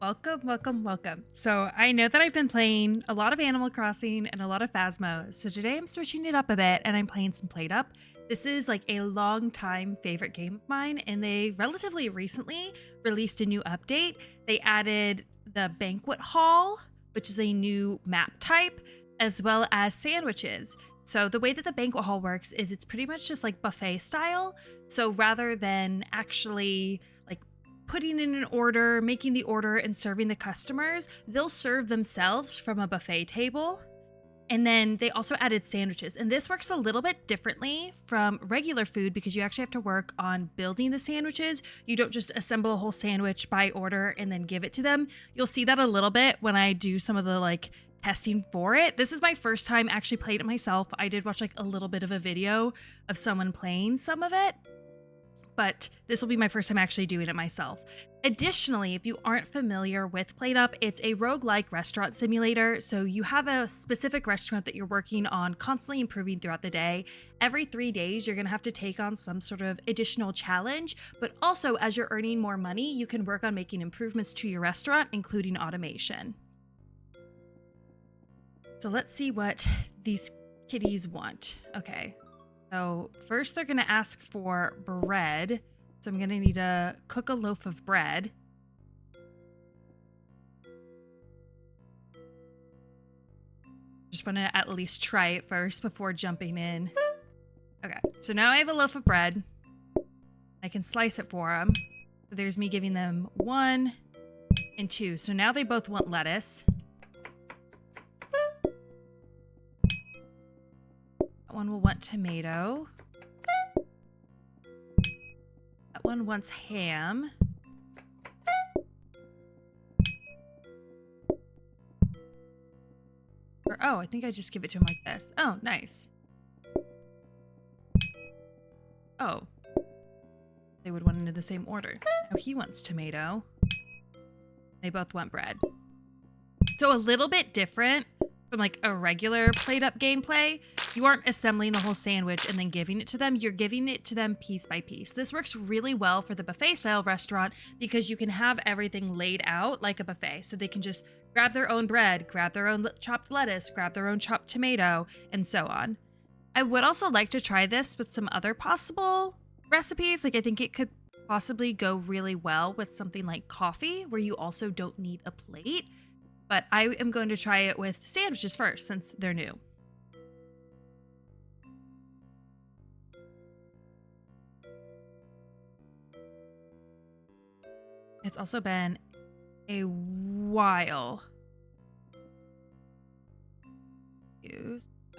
Welcome, welcome, welcome. So I know that I've been playing a lot of Animal Crossing and a lot of Phasmo. So today I'm switching it up a bit and I'm playing some PlateUp. This is like a long time favorite game of mine, and they relatively recently released a new update. They added the banquet hall, which is a new map type, as well as sandwiches. So the way that the banquet hall works is it's pretty much just like buffet style. So rather than actually like putting in an order, making the order, and serving the customers, they'll serve themselves from a buffet table. And then they also added sandwiches. And this works a little bit differently from regular food because you actually have to work on building the sandwiches. You don't just assemble a whole sandwich by order and then give it to them. You'll see that a little bit when I do some of the testing for it. This is my first time actually playing it myself. I did watch a little bit of a video of someone playing some of it, but this will be my first time actually doing it myself. Additionally, if you aren't familiar with PlateUp, it's a roguelike restaurant simulator. So you have a specific restaurant that you're working on, constantly improving throughout the day. Every 3 days, you're gonna have to take on some sort of additional challenge, but also as you're earning more money, you can work on making improvements to your restaurant, including automation. So let's see what these kitties want. Okay. So first they're going to ask for bread. So I'm going to need to cook a loaf of bread. Just want to at least try it first before jumping in. Okay, so now I have a loaf of bread. I can slice it for them. So there's me giving them 1 and 2. So now they both want lettuce. One will want tomato. That one wants ham. Or, oh, I think I just give it to him like this. Oh, nice. Oh. They would want into the same order. Now he wants tomato. They both want bread. So a little bit different from a regular PlateUp gameplay. You aren't assembling the whole sandwich and then giving it to them. You're giving it to them piece by piece. This works really well for the buffet style restaurant because you can have everything laid out like a buffet. So they can just grab their own bread, grab their own chopped lettuce, grab their own chopped tomato, and so on. I would also like to try this with some other possible recipes. I think it could possibly go really well with something like coffee, where you also don't need a plate. But I am going to try it with sandwiches first since they're new. It's also been a while.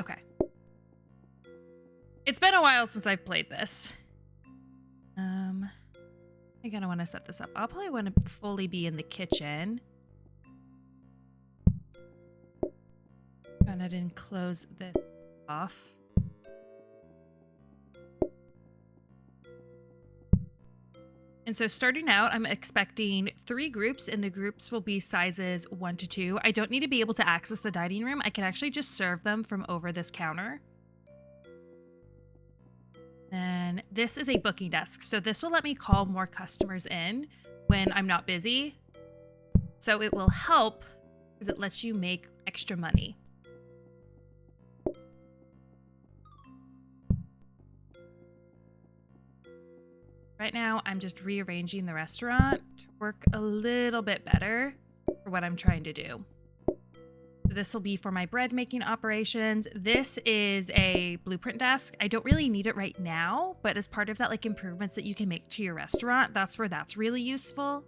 Okay. It's been a while since I've played this. I'm gonna want to set this up. I'll probably want to fully be in the kitchen. Go ahead and close this off. And so starting out, I'm expecting 3 groups, and the groups will be sizes 1 to 2. I don't need to be able to access the dining room. I can actually just serve them from over this counter. And this is a booking desk. So this will let me call more customers in when I'm not busy. So it will help because it lets you make extra money. Right now, I'm just rearranging the restaurant to work a little bit better for what I'm trying to do. This will be for my bread making operations. This is a blueprint desk. I don't really need it right now, but as part of that, improvements that you can make to your restaurant, that's where that's really useful.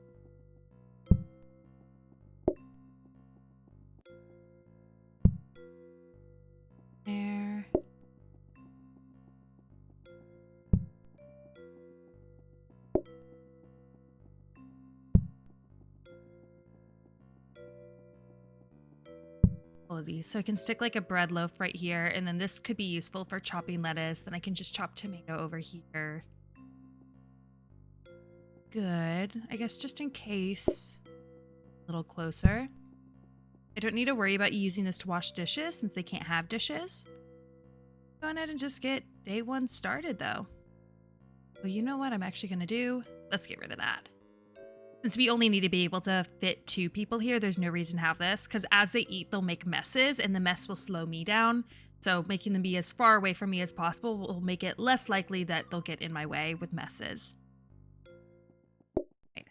There. All of these. So I can stick a bread loaf right here, and then this could be useful for chopping lettuce. Then I can just chop tomato over here. Good. I guess just in case. A little closer. I don't need to worry about using this to wash dishes since they can't have dishes. Go ahead and just get day 1 started though. Well, you know what I'm actually going to do? Let's get rid of that. Since we only need to be able to fit 2 people here, there's no reason to have this, because as they eat, they'll make messes, and the mess will slow me down. So making them be as far away from me as possible will make it less likely that they'll get in my way with messes. Right.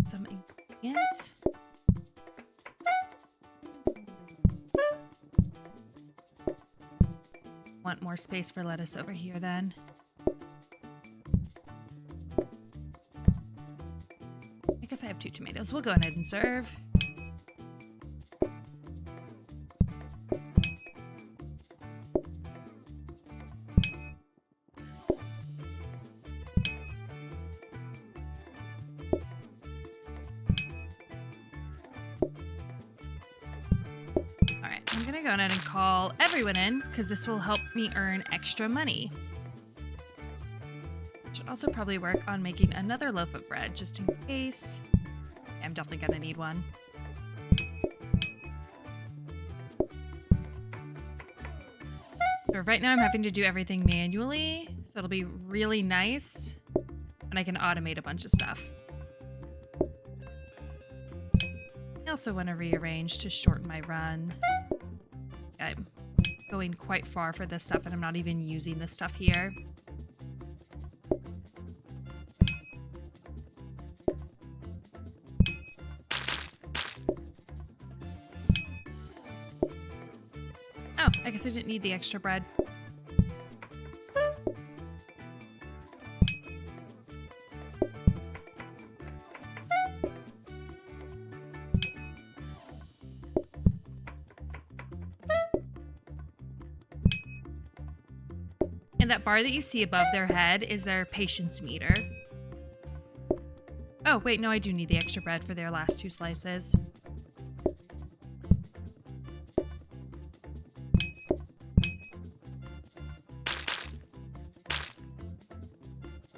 Some ingredients. Want more space for lettuce over here then. I guess I have 2 tomatoes. We'll go ahead and serve. Alright, I'm gonna go ahead and call everyone in because this will help me earn extra money. Should also probably work on making another loaf of bread just in case. Yeah, I'm definitely gonna need one. So right now I'm having to do everything manually, so it'll be really nice and I can automate a bunch of stuff. I also want to rearrange to shorten my run. I'm going quite far for this stuff and I'm not even using this stuff here. Oh, I guess I didn't need the extra bread. And that bar that you see above their head is their patience meter. Oh, wait, no, I do need the extra bread for their last 2 slices.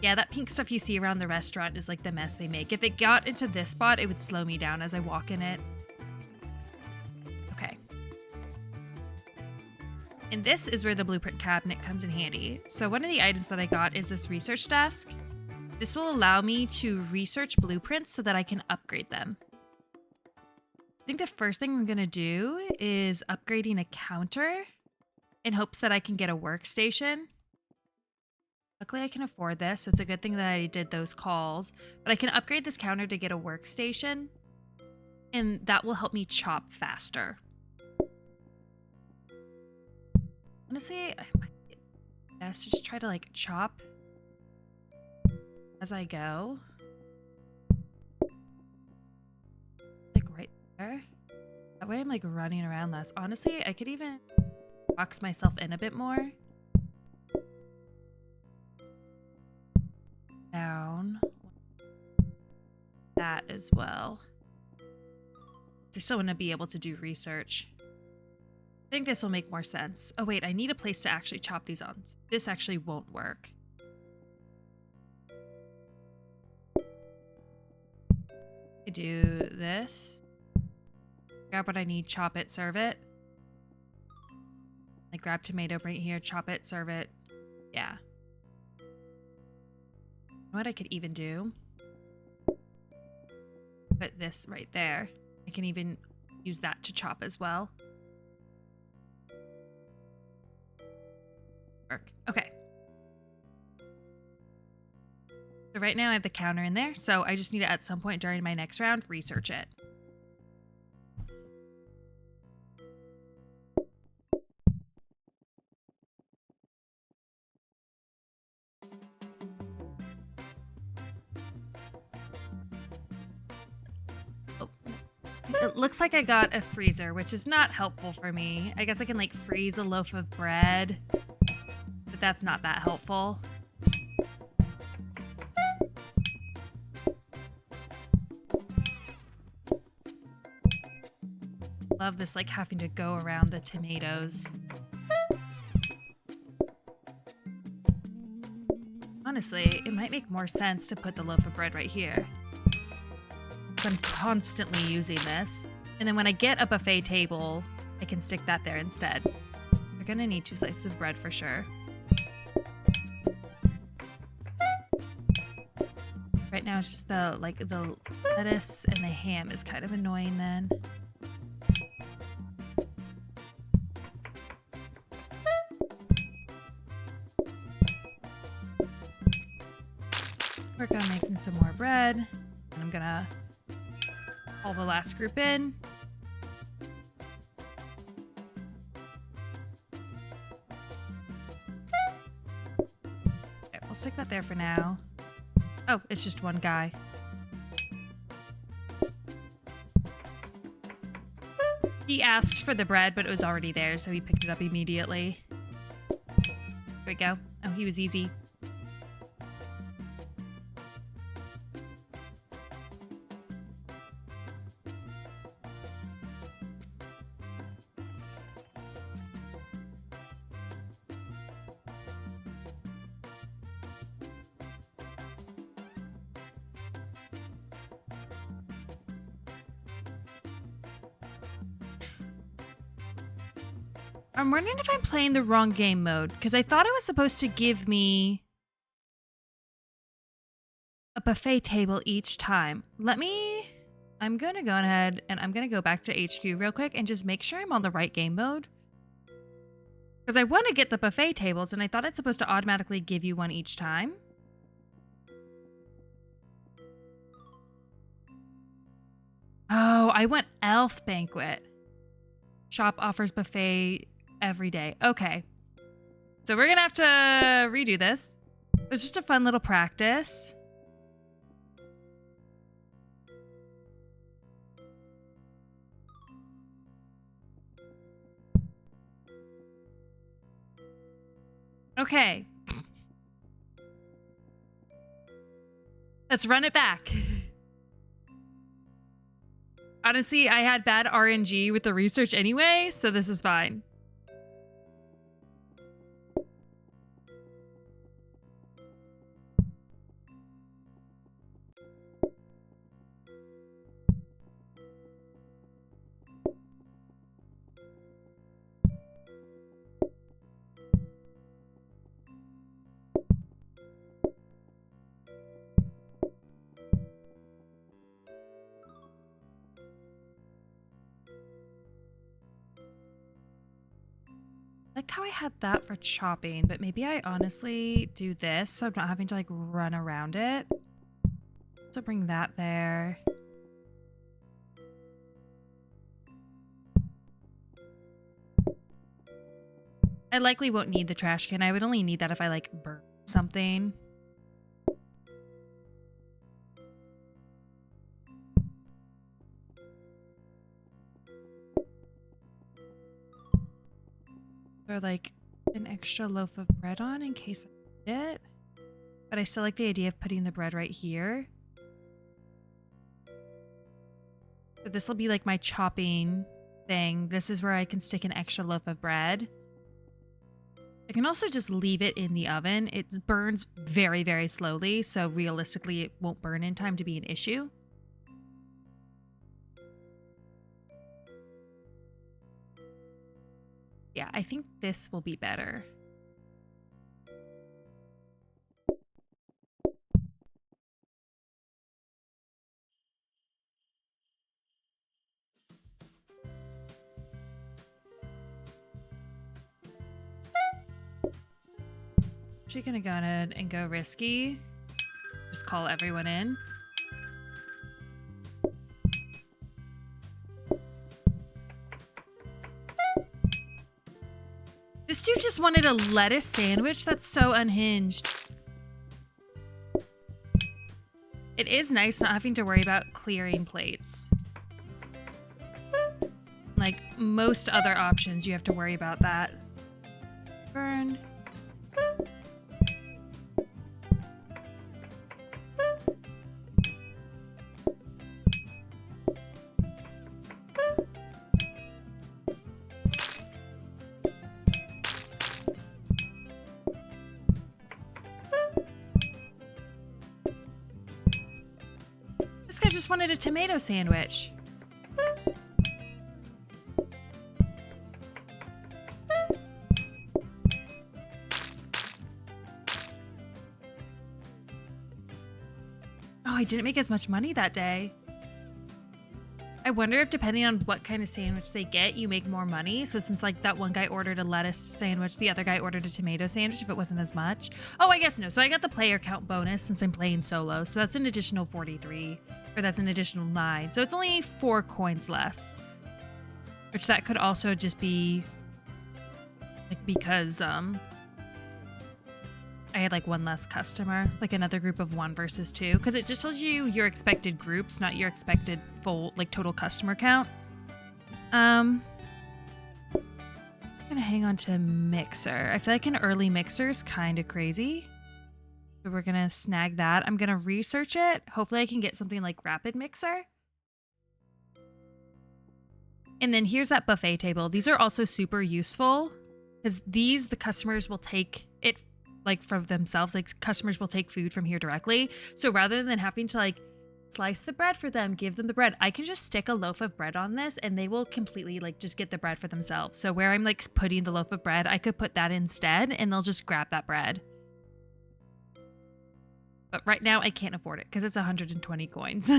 Yeah, that pink stuff you see around the restaurant is like the mess they make. If it got into this spot, it would slow me down as I walk in it. Okay. And this is where the blueprint cabinet comes in handy. So one of the items that I got is this research desk. This will allow me to research blueprints so that I can upgrade them. I think the first thing I'm gonna do is upgrading a counter in hopes that I can get a workstation. Luckily, I can afford this, so it's a good thing that I did those calls. But I can upgrade this counter to get a workstation, and that will help me chop faster. Honestly, I might be best to just try to, like, chop as I go. Like, right there. That way I'm, like, running around less. Honestly, I could even box myself in a bit more. Down that as well. I still want to be able to do research. I think this will make more sense. Oh wait, I need a place to actually chop these on. This actually won't work. I do this. Grab what I need, chop it, serve it. Like grab tomato right here, chop it, serve it. Yeah. What I could even do, put this right there. I can even use that to chop as well. Work. Okay. So right now I have the counter in there, so I just need to at some point during my next round research it. It looks like I got a freezer, which is not helpful for me. I guess I can like freeze a loaf of bread, but that's not that helpful. Love this like having to go around the tomatoes. Honestly, it might make more sense to put the loaf of bread right here. I'm constantly using this. And then when I get a buffet table, I can stick that there instead. We're gonna need 2 slices of bread for sure. right now it's just the lettuce and the ham is kind of annoying then. Work on making some more bread. And I'm gonna haul the last group in. Okay, we'll stick that there for now. Oh, it's just one guy. He asked for the bread, but it was already there, so he picked it up immediately. There we go. Oh, he was easy. I'm wondering if I'm playing the wrong game mode, because I thought it was supposed to give me a buffet table each time. I'm going to go ahead and I'm going to go back to HQ real quick and just make sure I'm on the right game mode. Because I want to get the buffet tables, and I thought it's supposed to automatically give you one each time. Oh, I went Elf Banquet. Shop offers buffet every day. Okay. So we're going to have to redo this. It was just a fun little practice. Okay. Let's run it back. Honestly, I had bad RNG with the research anyway, so this is fine. I liked how I had that for chopping, but maybe I honestly do this so I'm not having to like run around it. So bring that there. I likely won't need the trash can. I would only need that if I like burn something. Or like an extra loaf of bread on in case I need it. But I still like the idea of putting the bread right here. So this will be like my chopping thing. This is where I can stick an extra loaf of bread. I can also just leave it in the oven. It burns very, very slowly, so realistically it won't burn in time to be an issue. Yeah, I think this will be better. Actually gonna go ahead and go risky. Just call everyone in. This dude just wanted a lettuce sandwich? That's so unhinged. It is nice not having to worry about clearing plates. Like most other options, you have to worry about that. Burn. This guy just wanted a tomato sandwich. Oh, I didn't make as much money that day. I wonder if depending on what kind of sandwich they get, you make more money. So since like that one guy ordered a lettuce sandwich, the other guy ordered a tomato sandwich if it wasn't as much. Oh, I guess no. So I got the player count bonus since I'm playing solo. So that's an additional 43, or that's an additional 9. So it's only 4 coins less, which that could also just be like because I had like one less customer, like another group of 1 versus 2, because it just tells you your expected groups, not your expected full like total customer count. I'm gonna hang on to mixer. I feel like an early mixer is kind of crazy, so we're gonna snag that. I'm gonna research it. Hopefully I can get something like rapid mixer. And then here's that buffet table. These are also super useful because these, the customers will take it like from themselves. Like customers will take food from here directly. So rather than having to like slice the bread for them, give them the bread, I can just stick a loaf of bread on this and they will completely like just get the bread for themselves. So where I'm like putting the loaf of bread, I could put that instead and they'll just grab that bread. But right now I can't afford it because it's 120 coins.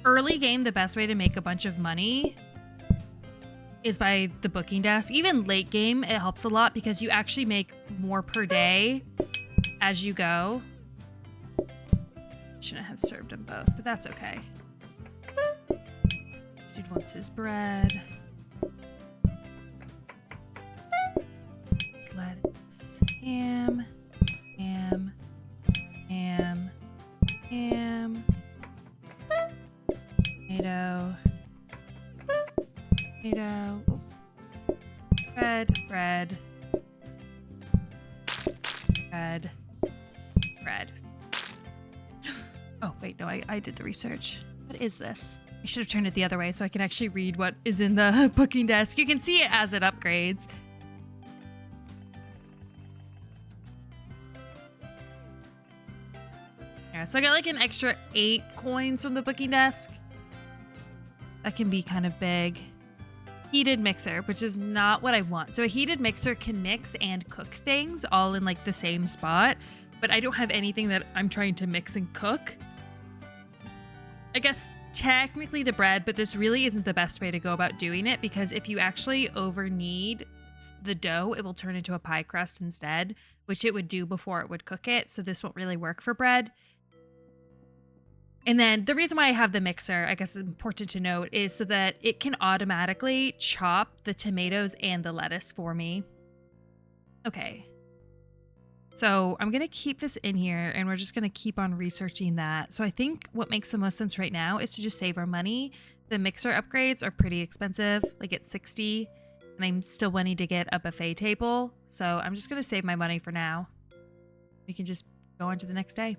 Early game, the best way to make a bunch of money is by the booking desk. Even late game, it helps a lot because you actually make more per day as you go. Shouldn't have served them both, but that's okay. This dude wants his bread. Let's ham, ham, ham, ham. Tomato, tomato, bread, bread, bread, bread. Oh, wait, no, I did the research. What is this? I should have turned it the other way so I can actually read what is in the booking desk. You can see it as it upgrades. Yeah, so I got like an extra 8 coins from the booking desk. That can be kind of big. Heated mixer, which is not what I want. So a heated mixer can mix and cook things all in like the same spot, but I don't have anything that I'm trying to mix and cook. I guess technically the bread, but this really isn't the best way to go about doing it because if you actually over knead the dough, it will turn into a pie crust instead, which it would do before it would cook it. So this won't really work for bread. And then the reason why I have the mixer, I guess is important to note, is so that it can automatically chop the tomatoes and the lettuce for me. Okay. So I'm going to keep this in here and we're just going to keep on researching that. So I think what makes the most sense right now is to just save our money. The mixer upgrades are pretty expensive, like at 60, and I'm still wanting to get a buffet table. So I'm just going to save my money for now. We can just go on to the next day.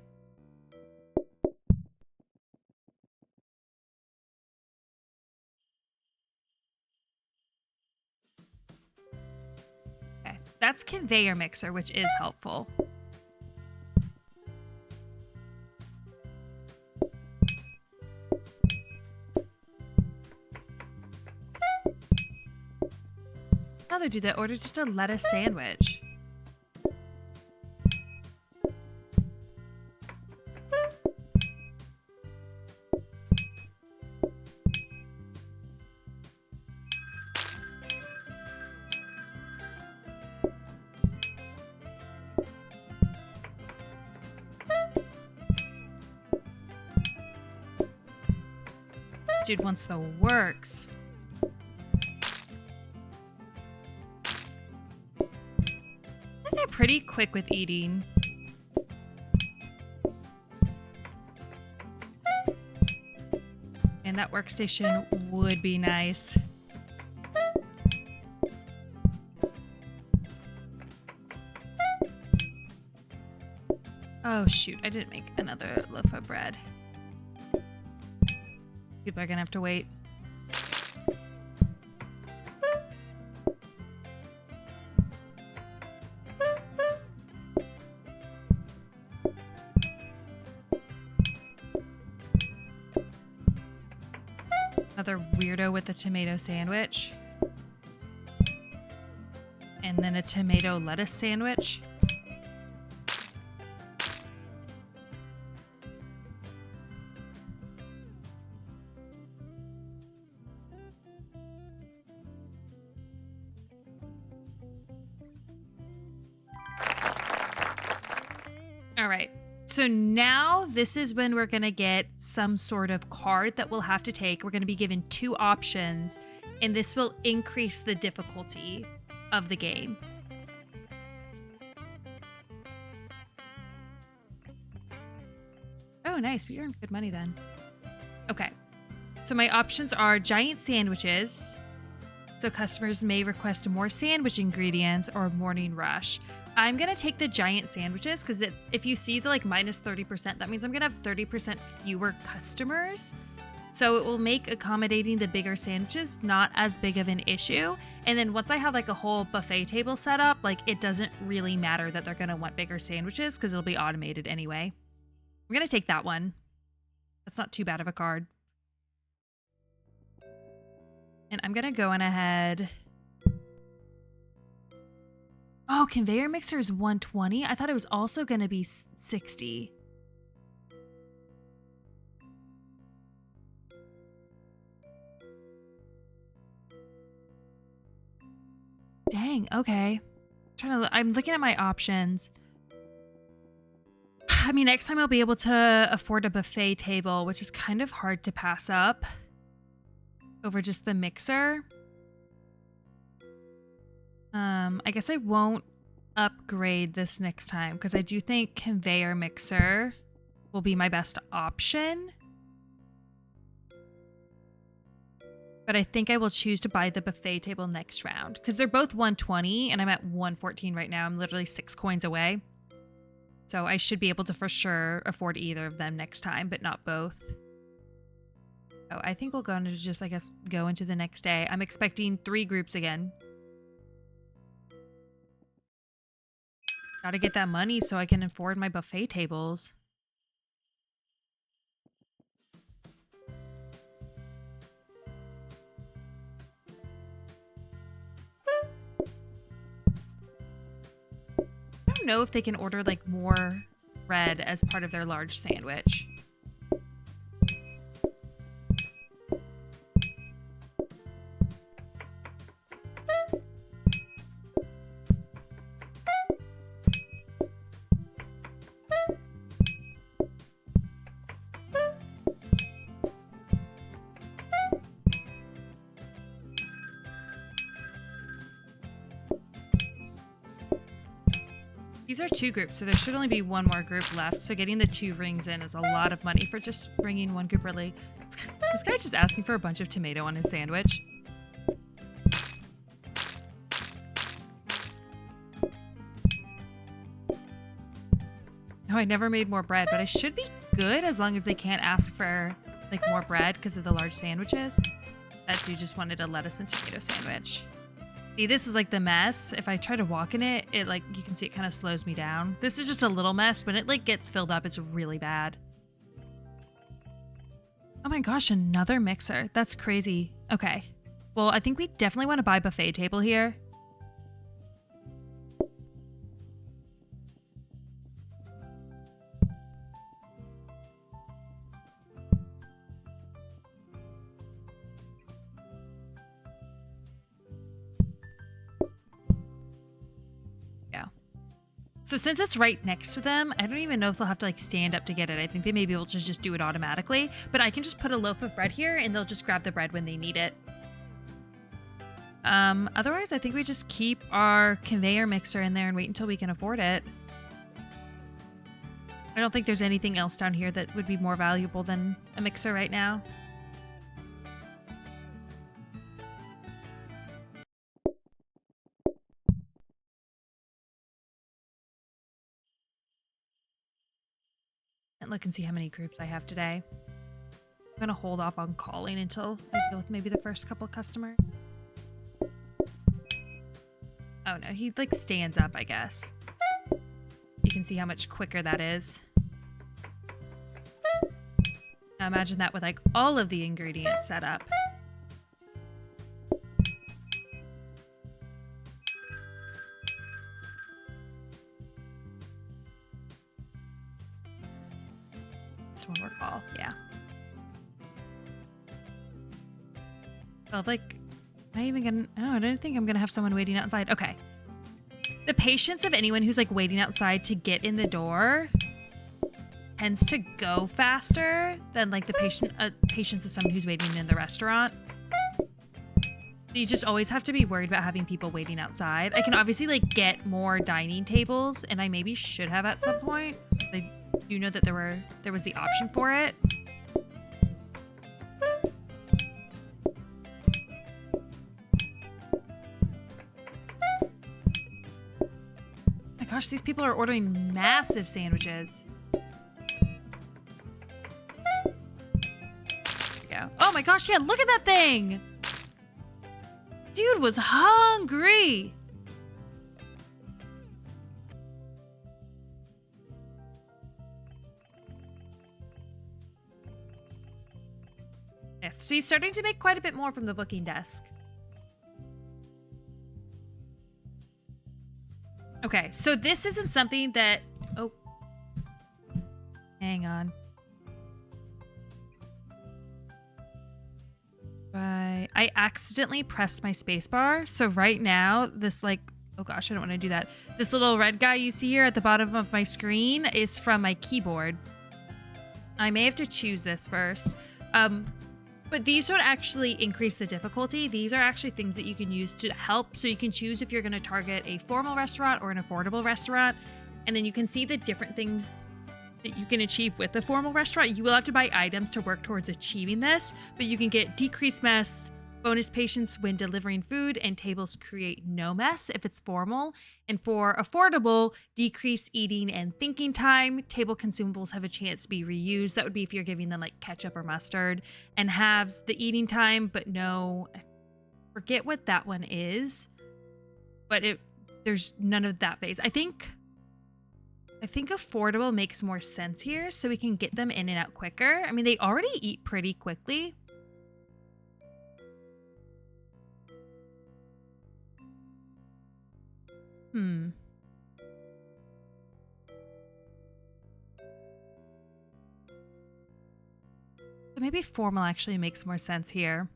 That's conveyor mixer, which is helpful. Another dude that ordered just a lettuce sandwich. Dude wants the works. They're pretty quick with eating. And that workstation would be nice. Oh shoot, I didn't make another loaf of bread. People are gonna have to wait. Another weirdo with a tomato sandwich. And then a tomato lettuce sandwich. All right. So now this is when we're going to get some sort of card that we'll have to take. We're going to be given 2 options, and this will increase the difficulty of the game. Oh, nice. We earned good money then. Okay. So my options are giant sandwiches. So customers may request more sandwich ingredients or morning rush. I'm going to take the giant sandwiches because if you see the like minus 30%, that means I'm going to have 30% fewer customers. So it will make accommodating the bigger sandwiches not as big of an issue. And then once I have like a whole buffet table set up, like it doesn't really matter that they're going to want bigger sandwiches because it'll be automated anyway. I'm going to take that one. That's not too bad of a card. And I'm going to go on ahead. Oh, conveyor mixer is 120. I thought it was also going to be 60. Dang, okay. I'm looking at my options. I mean, next time I'll be able to afford a buffet table, which is kind of hard to pass up over just the mixer. I guess I won't upgrade this next time because I do think conveyor mixer will be my best option. But I think I will choose to buy the buffet table next round because they're both 120 and I'm at 114 right now. I'm literally 6 coins away. So I should be able to for sure afford either of them next time, but not both. So I think we'll go into just, I guess, go into the next day. I'm expecting 3 groups again. Gotta get that money so I can afford my buffet tables. I don't know if they can order like more bread as part of their large sandwich. These are 2 groups, so there should only be 1 more group left. So getting the 2 rings in is a lot of money for just bringing 1 group early. This guy just asking for a bunch of tomato on his sandwich. Oh, I never made more bread, but I should be good as long as they can't ask for like more bread because of the large sandwiches. That dude just wanted a lettuce and tomato sandwich. See, this is like the mess. If I try to walk in it, like, you can see it kind of slows me down. This is just a little mess. When it like gets filled up, it's really bad. Oh my gosh, another mixer. That's crazy. Okay. Well, I think we definitely want to buy a buffet table here. So since it's right next to them, I don't even know if they'll have to like stand up to get it. I think they may be able to just do it automatically, but I can just put a loaf of bread here and they'll just grab the bread when they need it. Otherwise, I think we just keep our conveyor mixer in there and wait until we can afford it. I don't think there's anything else down here that would be more valuable than a mixer right now. look and see how many groups I have today. I'm gonna hold off on calling until I deal with maybe the first couple customers. Oh no, he like stands up, I guess. You can see how much quicker that is. Now imagine that with like all of the ingredients set up. Just one more call, yeah. Well, like, am I even gonna, oh, I didn't think I'm gonna have someone waiting outside. Okay. The patience of anyone who's like waiting outside to get in the door tends to go faster than like the patience of someone who's waiting in the restaurant. You just always have to be worried about having people waiting outside. I can obviously like get more dining tables, and I maybe should have at some point. So I do know that there was the option for it. My gosh, these people are ordering massive sandwiches. Oh my gosh, yeah, look at that thing! Dude was hungry! Yes, so he's starting to make quite a bit more from the booking desk. Okay, so this isn't something that... Oh. Hang on. Right. I accidentally pressed my spacebar. So right now, this like, oh gosh, I don't want to do that. This little red guy you see here at the bottom of my screen is from my keyboard. I may have to choose this first. But these don't actually increase the difficulty. These are actually things that you can use to help. So you can choose if you're going to target a formal restaurant or an affordable restaurant. And then you can see the different things that you can achieve with the formal restaurant. You will have to buy items to work towards achieving this, but you can get decreased mess, bonus patience when delivering food, and tables create no mess if it's formal. And for affordable, decrease eating and thinking time. Table consumables have a chance to be reused. That would be if you're giving them like ketchup or mustard. And halves the eating time, but no, I forget what that one is, but there's none of that phase. I think affordable makes more sense here, so we can get them in and out quicker. I mean, they already eat pretty quickly. So maybe formal actually makes more sense here.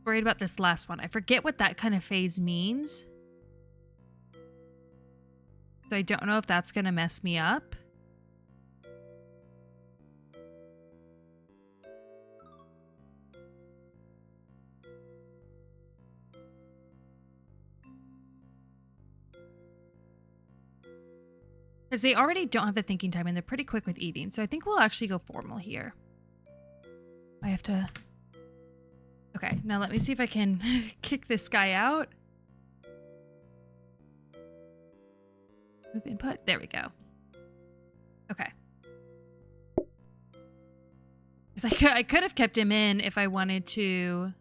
Worried about this last one. I forget what that kind of phase means. So I don't know if that's going to mess me up. Because they already don't have the thinking time and they're pretty quick with eating. So I think we'll actually go formal here. I have to... Okay, now let me see if I can kick this guy out. Move input. There we go. Okay. I could have kept him in if I wanted to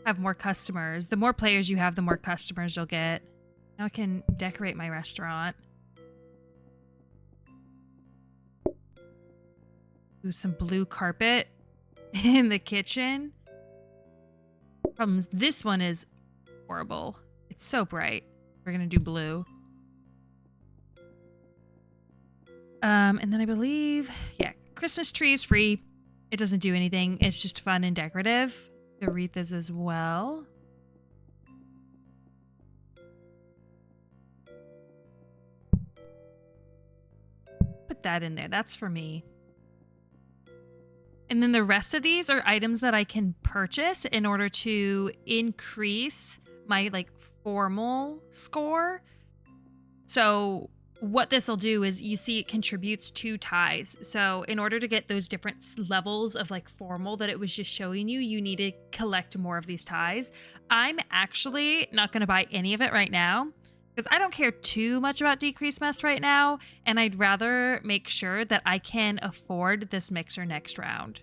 have more customers. The more players you have, the more customers you'll get. Now I can decorate my restaurant. Do some blue carpet in the kitchen. Problems. This one is horrible. It's so bright. We're gonna do blue. And then I believe, yeah, Christmas tree is free. It doesn't do anything. It's just fun and decorative. The wreaths as well. Put that in there. That's for me. And then the rest of these are items that I can purchase in order to increase my like formal score. So what this will do is, you see it contributes 2 ties. So in order to get those different levels of like formal that it was just showing you, you need to collect more of these ties. I'm actually not going to buy any of it right now because I don't care too much about decreased mest right now. And I'd rather make sure that I can afford this mixer next round.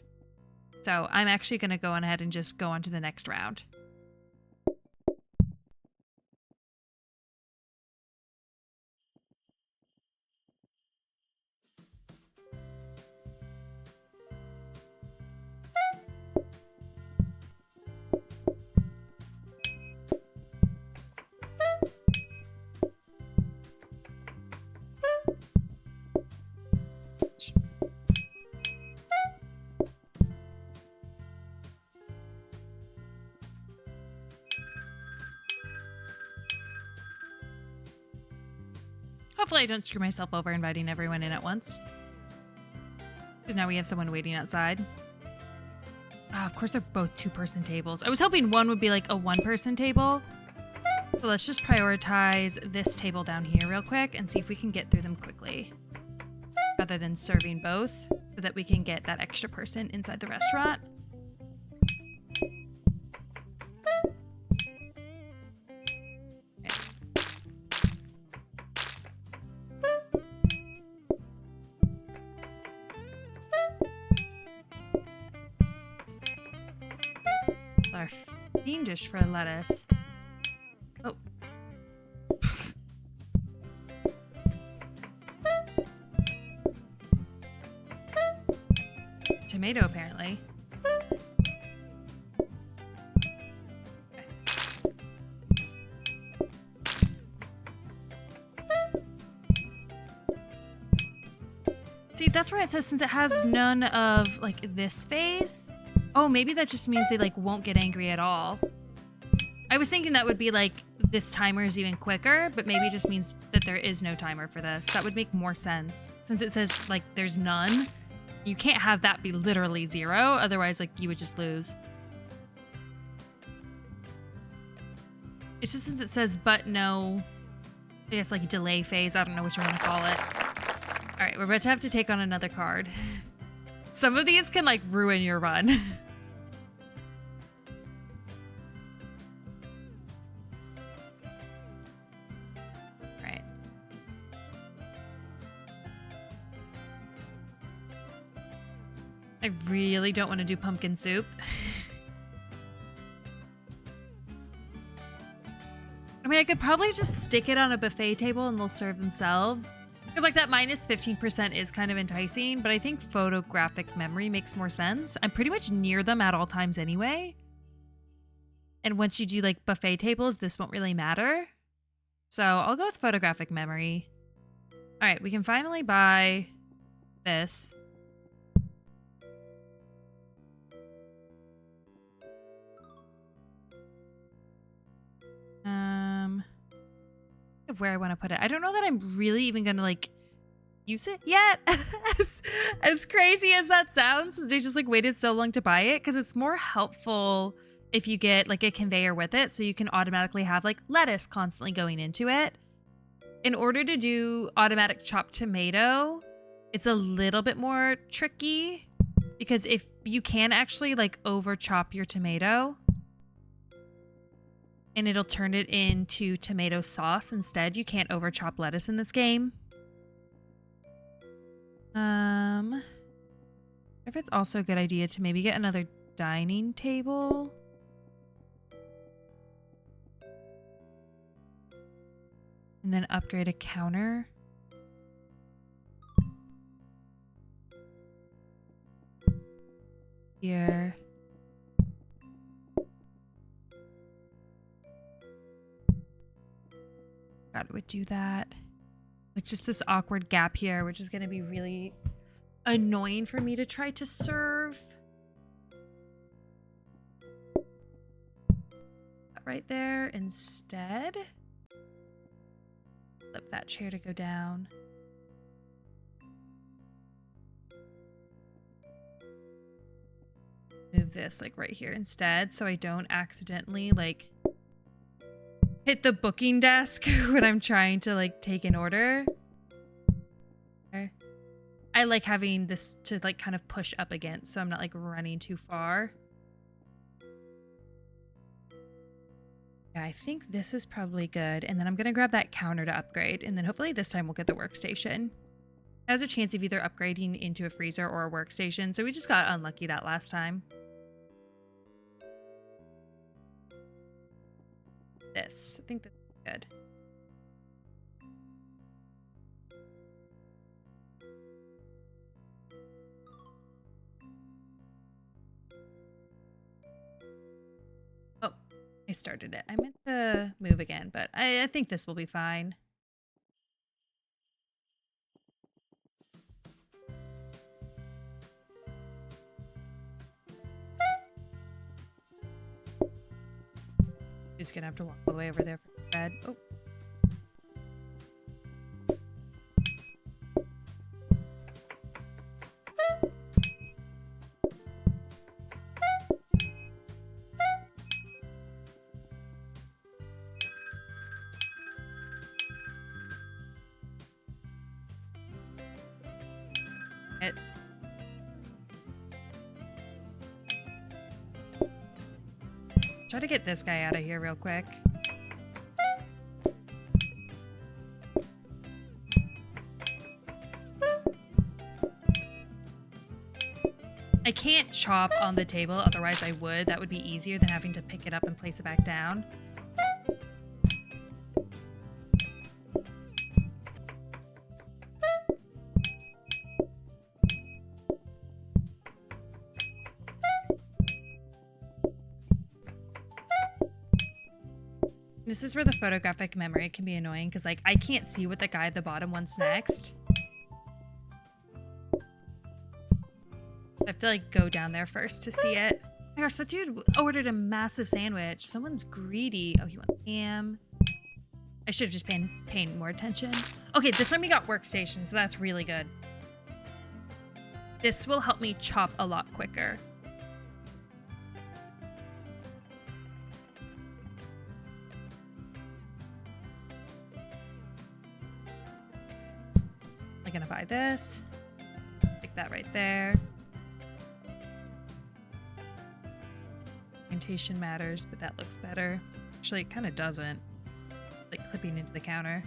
So I'm actually going to go on ahead and just go on to the next round. Hopefully I don't screw myself over inviting everyone in at once. Because now we have someone waiting outside. Oh, of course they're both 2-person tables. I was hoping one would be like a 1-person table. So let's just prioritize this table down here real quick and see if we can get through them quickly. Rather than serving both, so that we can get that extra person inside the restaurant. Are fiendish for lettuce. Oh. Tomato, apparently. See, that's where it says since it has none of like this phase. Oh, maybe that just means they like won't get angry at all. I was thinking that would be like this timer is even quicker, but maybe it just means that there is no timer for this. That would make more sense. Since it says like there's none, you can't have that be literally 0. Otherwise, like you would just lose. It's just since it says but no, I guess like delay phase. I don't know what you want to call it. All right, we're about to have to take on another card. Some of these can like ruin your run. I really don't want to do pumpkin soup. I mean, I could probably just stick it on a buffet table and they'll serve themselves. Because like that minus 15% is kind of enticing, but I think photographic memory makes more sense. I'm pretty much near them at all times anyway. And once you do like buffet tables, this won't really matter. So I'll go with photographic memory. All right, we can finally buy this. Of where I want to put it. I don't know that I'm really even gonna like use it yet. as crazy as that sounds, they just like waited so long to buy it because it's more helpful if you get like a conveyor with it, so you can automatically have like lettuce constantly going into it. In order to do automatic chopped tomato, it's a little bit more tricky because if you can actually like over chop your tomato and it'll turn it into tomato sauce instead. You can't over chop lettuce in this game. If it's also a good idea to maybe get another dining table. And then upgrade a counter. Here. God, would do that. Like just this awkward gap here, which is going to be really annoying for me to try to serve. Right there instead. Flip that chair to go down. Move this like right here instead so I don't accidentally like hit the booking desk when I'm trying to like take an order. Okay. I like having this to like kind of push up against, so I'm not like running too far. Yeah, I think this is probably good. And then I'm gonna grab that counter to upgrade, and then hopefully this time we'll get the workstation. It has a chance of either upgrading into a freezer or a workstation, so we just got unlucky that last time. This. I think that's good. Oh, I started it. I meant to move again, but I think this will be fine. Just gonna have to walk all the way over there for the bed. Oh. It. Try to get this guy out of here real quick. I can't chop on the table, otherwise I would. That would be easier than having to pick it up and place it back down. This is where the photographic memory can be annoying, because like I can't see what the guy at the bottom wants next. I have to like go down there first to see it. Oh my gosh, that dude ordered a massive sandwich. Someone's greedy. Oh, he wants ham. I should have just paying more attention. Okay, this time we got workstations, so that's really good. This will help me chop a lot quicker. I'm gonna buy this. Stick that right there. Orientation matters, but that looks better. Actually, it kind of doesn't. Like clipping into the counter.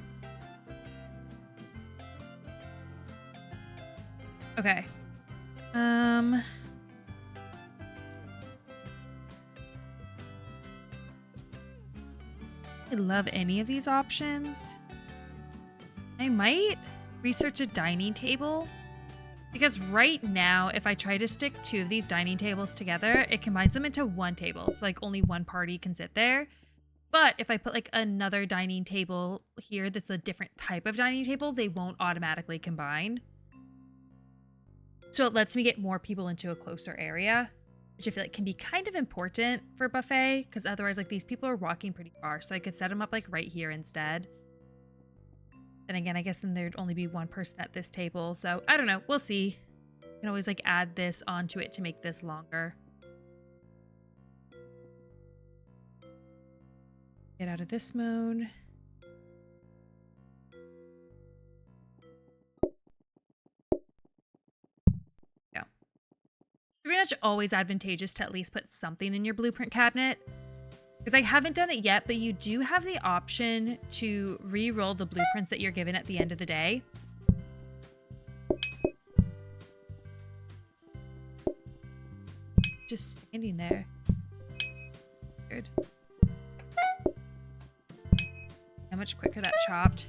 Okay. I love any of these options. I might research a dining table, because right now if I try to stick two of these dining tables together, it combines them into one table, so like only one party can sit there. But if I put like another dining table here that's a different type of dining table, they won't automatically combine. So it lets me get more people into a closer area, which I feel like can be kind of important for a buffet, because otherwise like these people are walking pretty far, so I could set them up like right here instead. And again, I guess then there'd only be one person at this table. So I don't know. We'll see. You can always like add this onto it to make this longer. Get out of this mode. Yeah. Pretty much always advantageous to at least put something in your blueprint cabinet. Because I haven't done it yet, but you do have the option to re-roll the blueprints that you're given at the end of the day. Just standing there. Weird. How much quicker that chopped.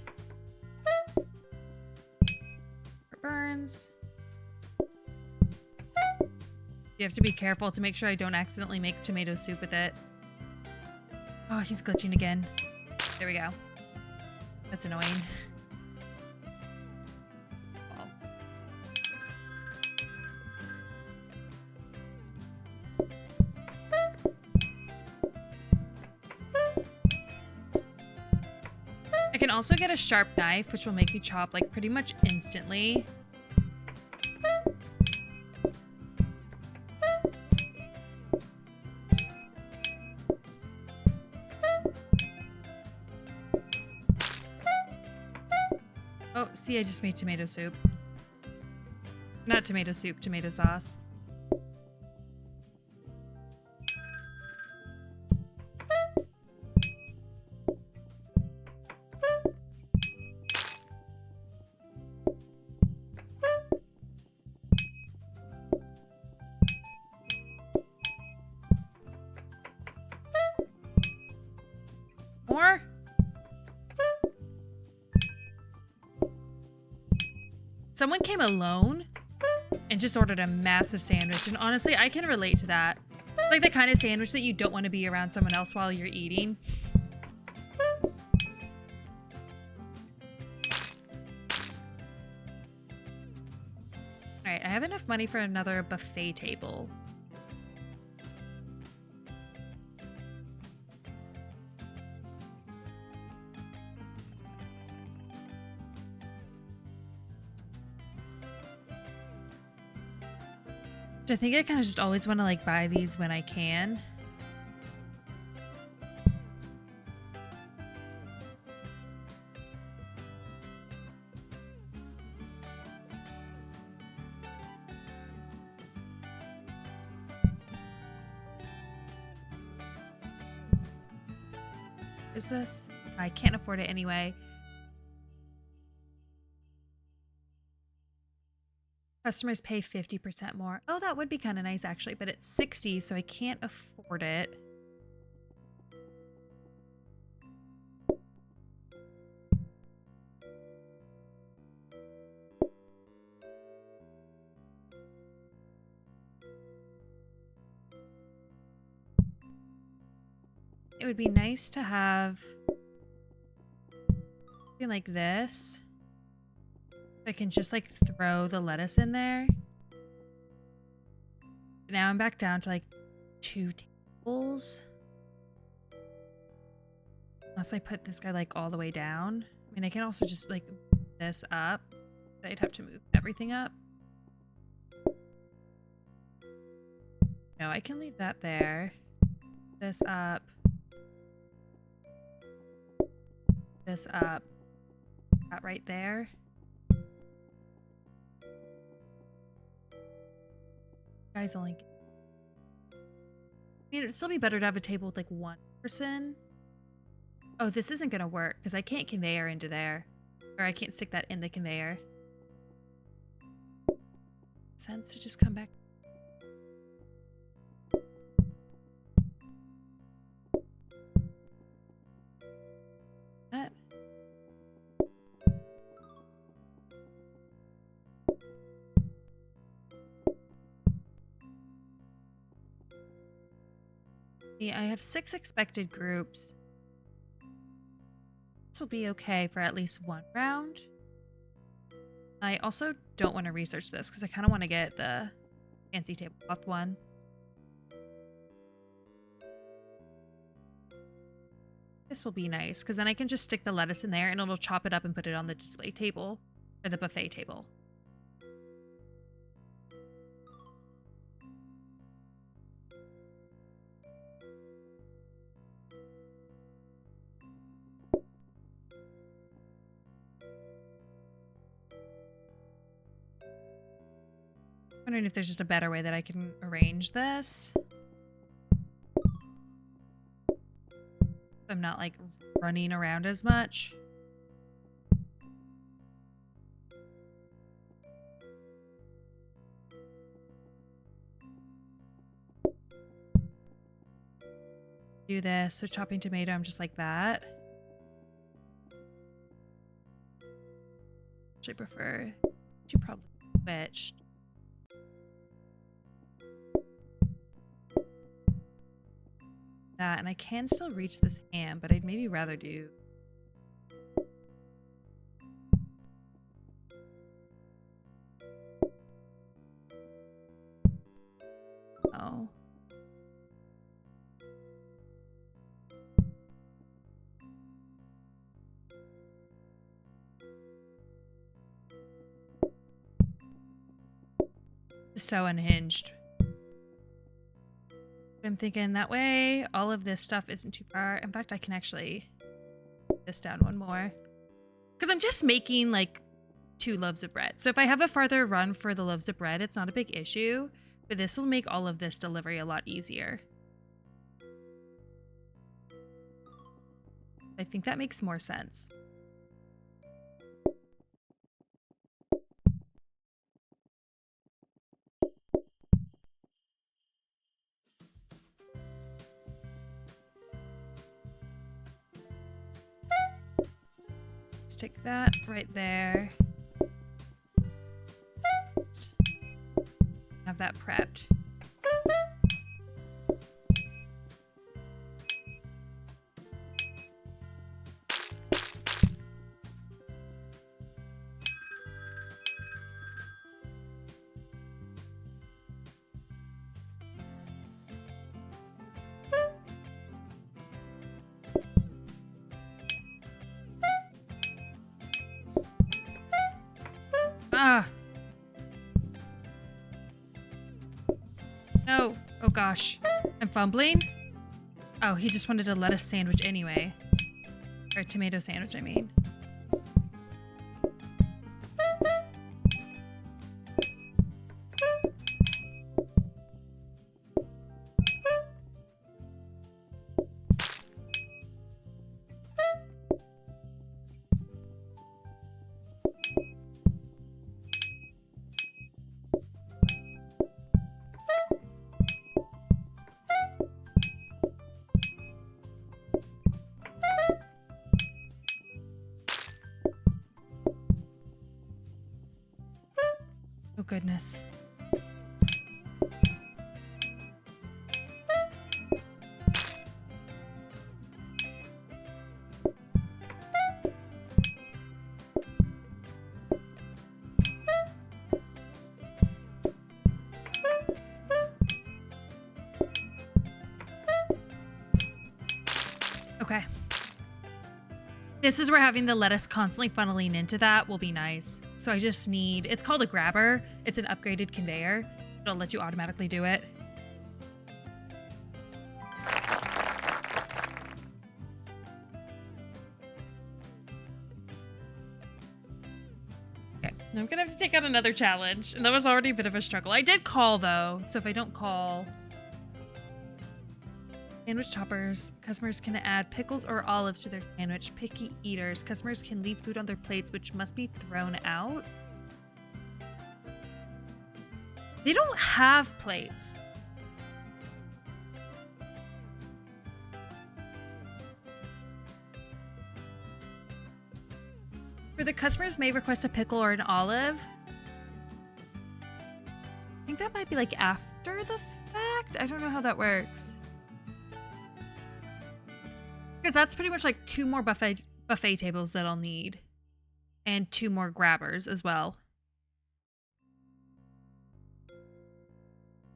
It burns. You have to be careful to make sure I don't accidentally make tomato soup with it. Oh, he's glitching again. There we go. That's annoying. Oh. I can also get a sharp knife, which will make me chop like pretty much instantly. Oh, see, I just made tomato soup. Not tomato soup, tomato sauce. More? Someone came alone and just ordered a massive sandwich, and honestly, I can relate to that. Like the kind of sandwich that you don't want to be around someone else while you're eating. Alright, I have enough money for another buffet table. I think I kind of just always want to like buy these when I can. Is this? I can't afford it anyway. Customers pay 50% more. Oh, that would be kind of nice actually, but it's 60, so I can't afford it. It would be nice to have something like this. I can just like throw the lettuce in there. Now I'm back down to like 2 tables. Unless I put this guy like all the way down. I mean, I can also just like move this up. But I'd have to move everything up. No, I can leave that there. This up. This up. That right there. Guys only. I mean, it'd still be better to have a table with like 1 person. Oh, this isn't gonna work because I can't conveyor into there, or I can't stick that in the conveyor. Sense to just come back. That. Yeah, I have 6 expected groups. This will be okay for at least 1 round. I also don't want to research this because I kind of want to get the fancy tablecloth one. This will be nice because then I can just stick the lettuce in there and it'll chop it up and put it on the display table or the buffet table. Wondering if there's just a better way that I can arrange this. I'm not like running around as much. Do this. So chopping tomato, I'm just like that. Actually prefer to probably switch. That, and I can still reach this ham, but I'd maybe rather do oh. So unhinged. I'm thinking that way all of this stuff isn't too far. In fact, I can actually put this down 1 more. Because I'm just making like 2 loaves of bread. So if I have a farther run for the loaves of bread, it's not a big issue, but this will make all of this delivery a lot easier. I think that makes more sense. Stick that right there. Have that prepped. Ah! No. Oh gosh. I'm fumbling? Oh, he just wanted a lettuce sandwich anyway. Or a tomato sandwich, I mean. Oh goodness. Okay. This is where having the lettuce constantly funneling into that will be nice. So I just need, it's called a grabber. It's an upgraded conveyor. So it'll let you automatically do it. Okay, now I'm gonna have to take out another challenge. And that was already a bit of a struggle. I did call though, so if I don't call... Sandwich toppers. Customers can add pickles or olives to their sandwich. Picky eaters. Customers can leave food on their plates, which must be thrown out. They don't have plates. For the customers may request a pickle or an olive. I think that might be like after the fact. I don't know how that works. Because that's pretty much like 2 more buffet tables that I'll need. And 2 more grabbers as well.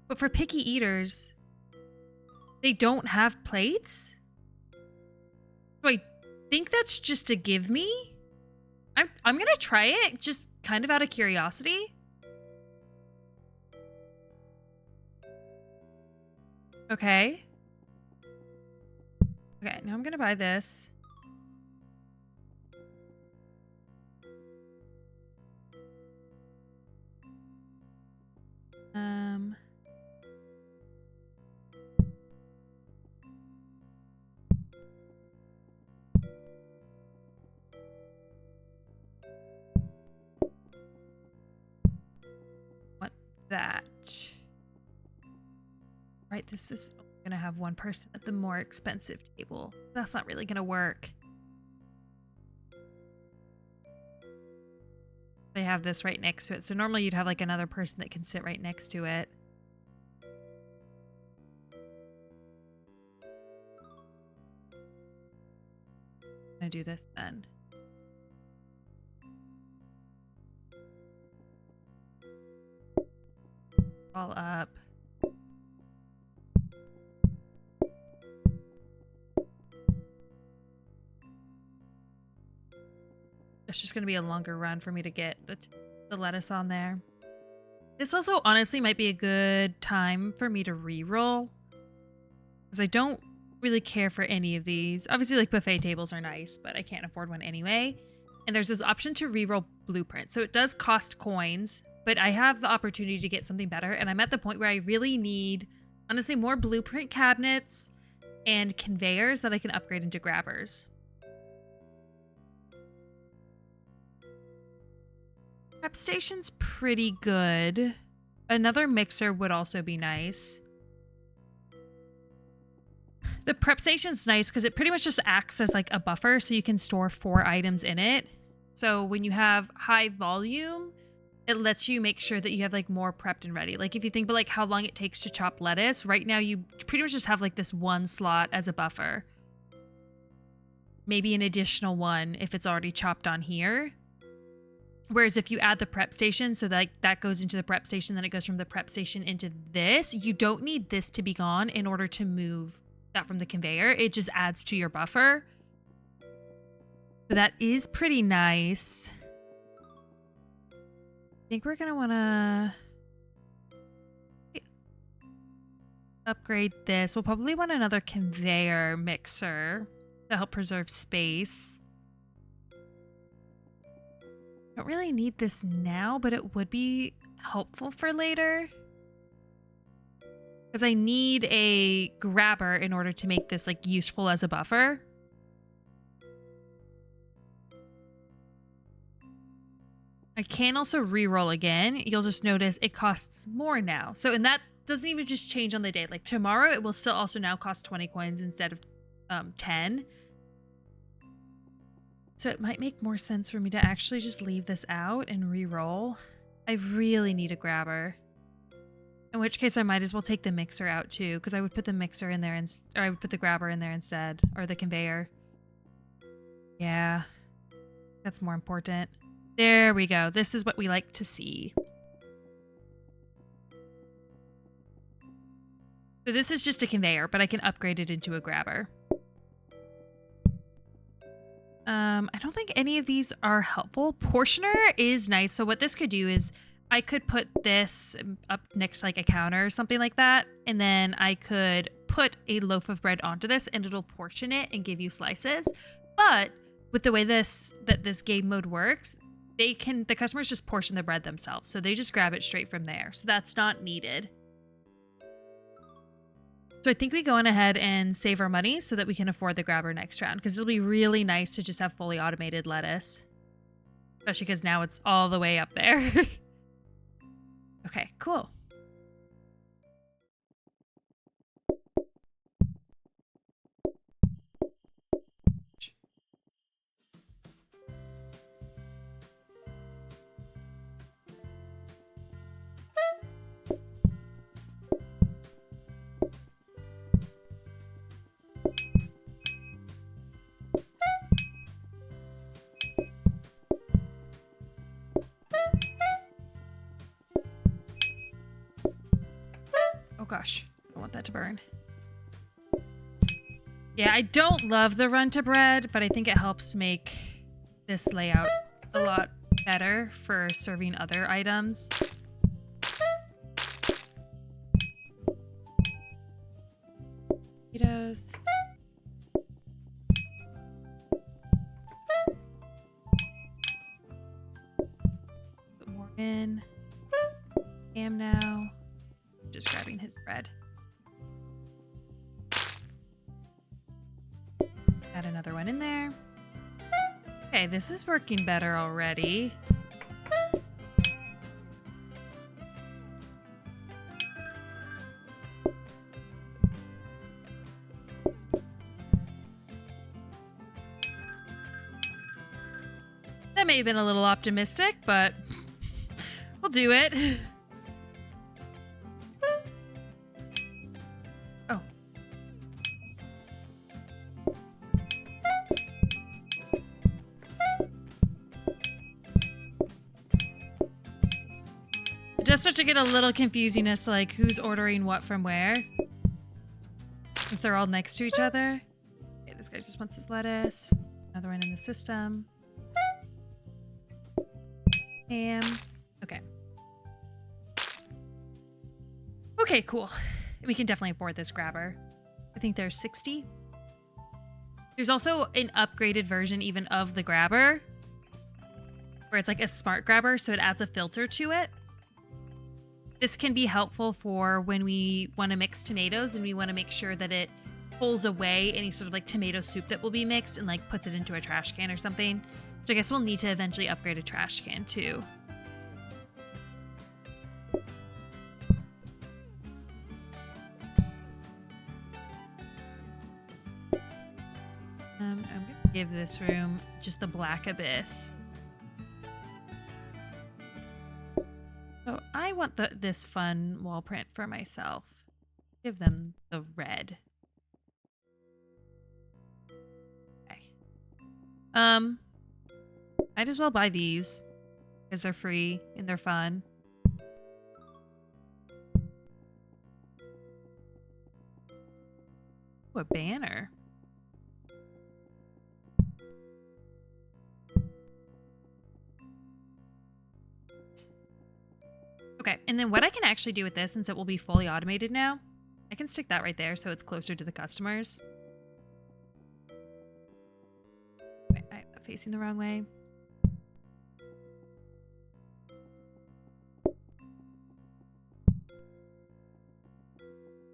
But for picky eaters, they don't have plates? So I think that's just a give me. I'm gonna try it, just kind of out of curiosity. Okay. Okay, now I'm gonna buy this. Want that. Right, this is gonna have 1 person at the more expensive table. That's not really gonna work. They have this right next to it. So normally you'd have like another person that can sit right next to it. I'm gonna do this then. All up. It's just going to be a longer run for me to get the lettuce on there. This also honestly might be a good time for me to re-roll. Because I don't really care for any of these. Obviously, like buffet tables are nice, but I can't afford one anyway. and there's this option to reroll blueprints. So it does cost coins, but I have the opportunity to get something better. And I'm at the point where I really need, honestly, more blueprint cabinets and conveyors that I can upgrade into grabbers. Prep station's pretty good. Another mixer would also be nice. The prep station's nice because it pretty much just acts as like a buffer, so you can store 4 items in it. So when you have high volume, it lets you make sure that you have like more prepped and ready. Like if you think about like how long it takes to chop lettuce, right now you pretty much just have like this one slot as a buffer. Maybe an additional one if it's already chopped on here. Whereas if you add the prep station, so that goes into the prep station, then it goes from the prep station into this, you don't need this to be gone in order to move that from the conveyor. It just adds to your buffer. So that is pretty nice. I think we're going to want to upgrade this. We'll probably want another conveyor mixer to help preserve space. Don't really need this now, but it would be helpful for later. Because I need a grabber in order to make this like useful as a buffer. I can also re-roll again. You'll just notice it costs more now. So, and that doesn't even just change on the day. Like tomorrow, it will still also now cost 20 coins instead of 10. So it might make more sense for me to actually just leave this out and re-roll. I really need a grabber. In which case I might as well take the mixer out too, because I would put the mixer in there, or I would put the grabber in there instead, or the conveyor. Yeah, that's more important. There we go. This is what we like to see. So this is just a conveyor, but I can upgrade it into a grabber. I don't think any of these are helpful. Portioner is nice. So what this could do is I could put this up next to like a counter or something like that. And then I could put a loaf of bread onto this and it'll portion it and give you slices. But with the way this game mode works, the customers just portion the bread themselves. So they just grab it straight from there. So that's not needed. So I think we go on ahead and save our money so that we can afford the grabber next round, because it'll be really nice to just have fully automated lettuce. Especially because now it's all the way up there. Okay, cool. Oh gosh, I don't want that to burn. Yeah, I don't love the run to bread, but I think it helps make this layout a lot better for serving other items. Potatoes. Put more in. Ham now. Just grabbing his bread. Add another one in there. Okay, this is working better already. That may have been a little optimistic, but we'll do it. It does start to get a little confusing as to like who's ordering what from where, since they're all next to each other. Okay, this guy just wants his lettuce. Another one in the system. Ham. Okay. Okay, cool. We can definitely afford this grabber. I think there's 60. There's also an upgraded version even of the grabber. where it's like a smart grabber, so it adds a filter to it. This can be helpful for when we want to mix tomatoes and we want to make sure that it pulls away any sort of like tomato soup that will be mixed and like puts it into a trash can or something. Which I guess we'll need to eventually upgrade a trash can too. I'm gonna give this room just the black abyss. So I want this fun wall print for myself. Give them the red. Okay. Might as well buy these because they're free and they're fun. Ooh, a banner. Okay, and then what I can actually do with this, since it will be fully automated now, I can stick that right there so it's closer to the customers. Wait, I'm facing the wrong way.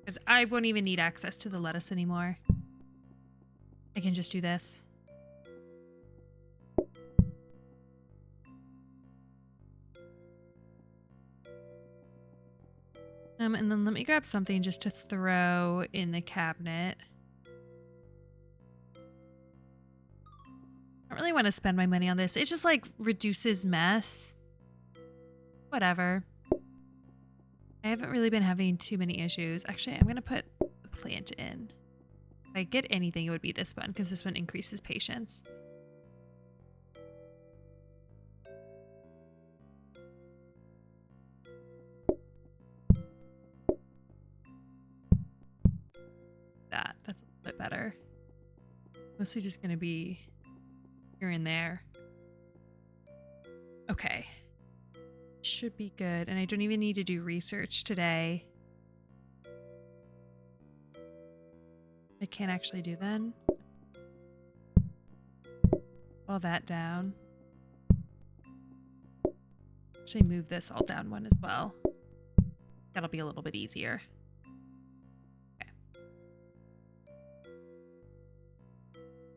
Because I won't even need access to the lettuce anymore. I can just do this. And then let me grab something just to throw in the cabinet. I don't really want to spend my money on this. It just like reduces mess. Whatever. I haven't really been having too many issues. Actually, I'm going to put the plant in. If I get anything, it would be this one because this one increases patience. That's a little bit better. Mostly just going to be here and there. Okay. Should be good. And I don't even need to do research today. I can't actually do then. All that down. Actually move this all down one as well. That'll be a little bit easier. Okay.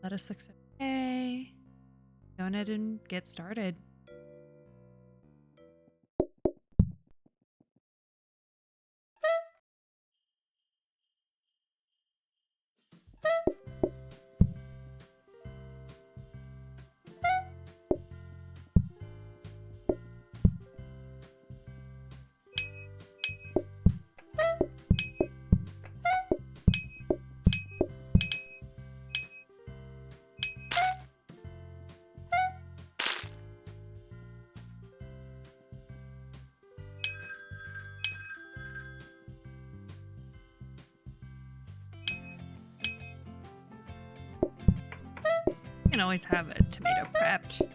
Lettuce looks okay. Go ahead and get started. You can always have a tomato prepped.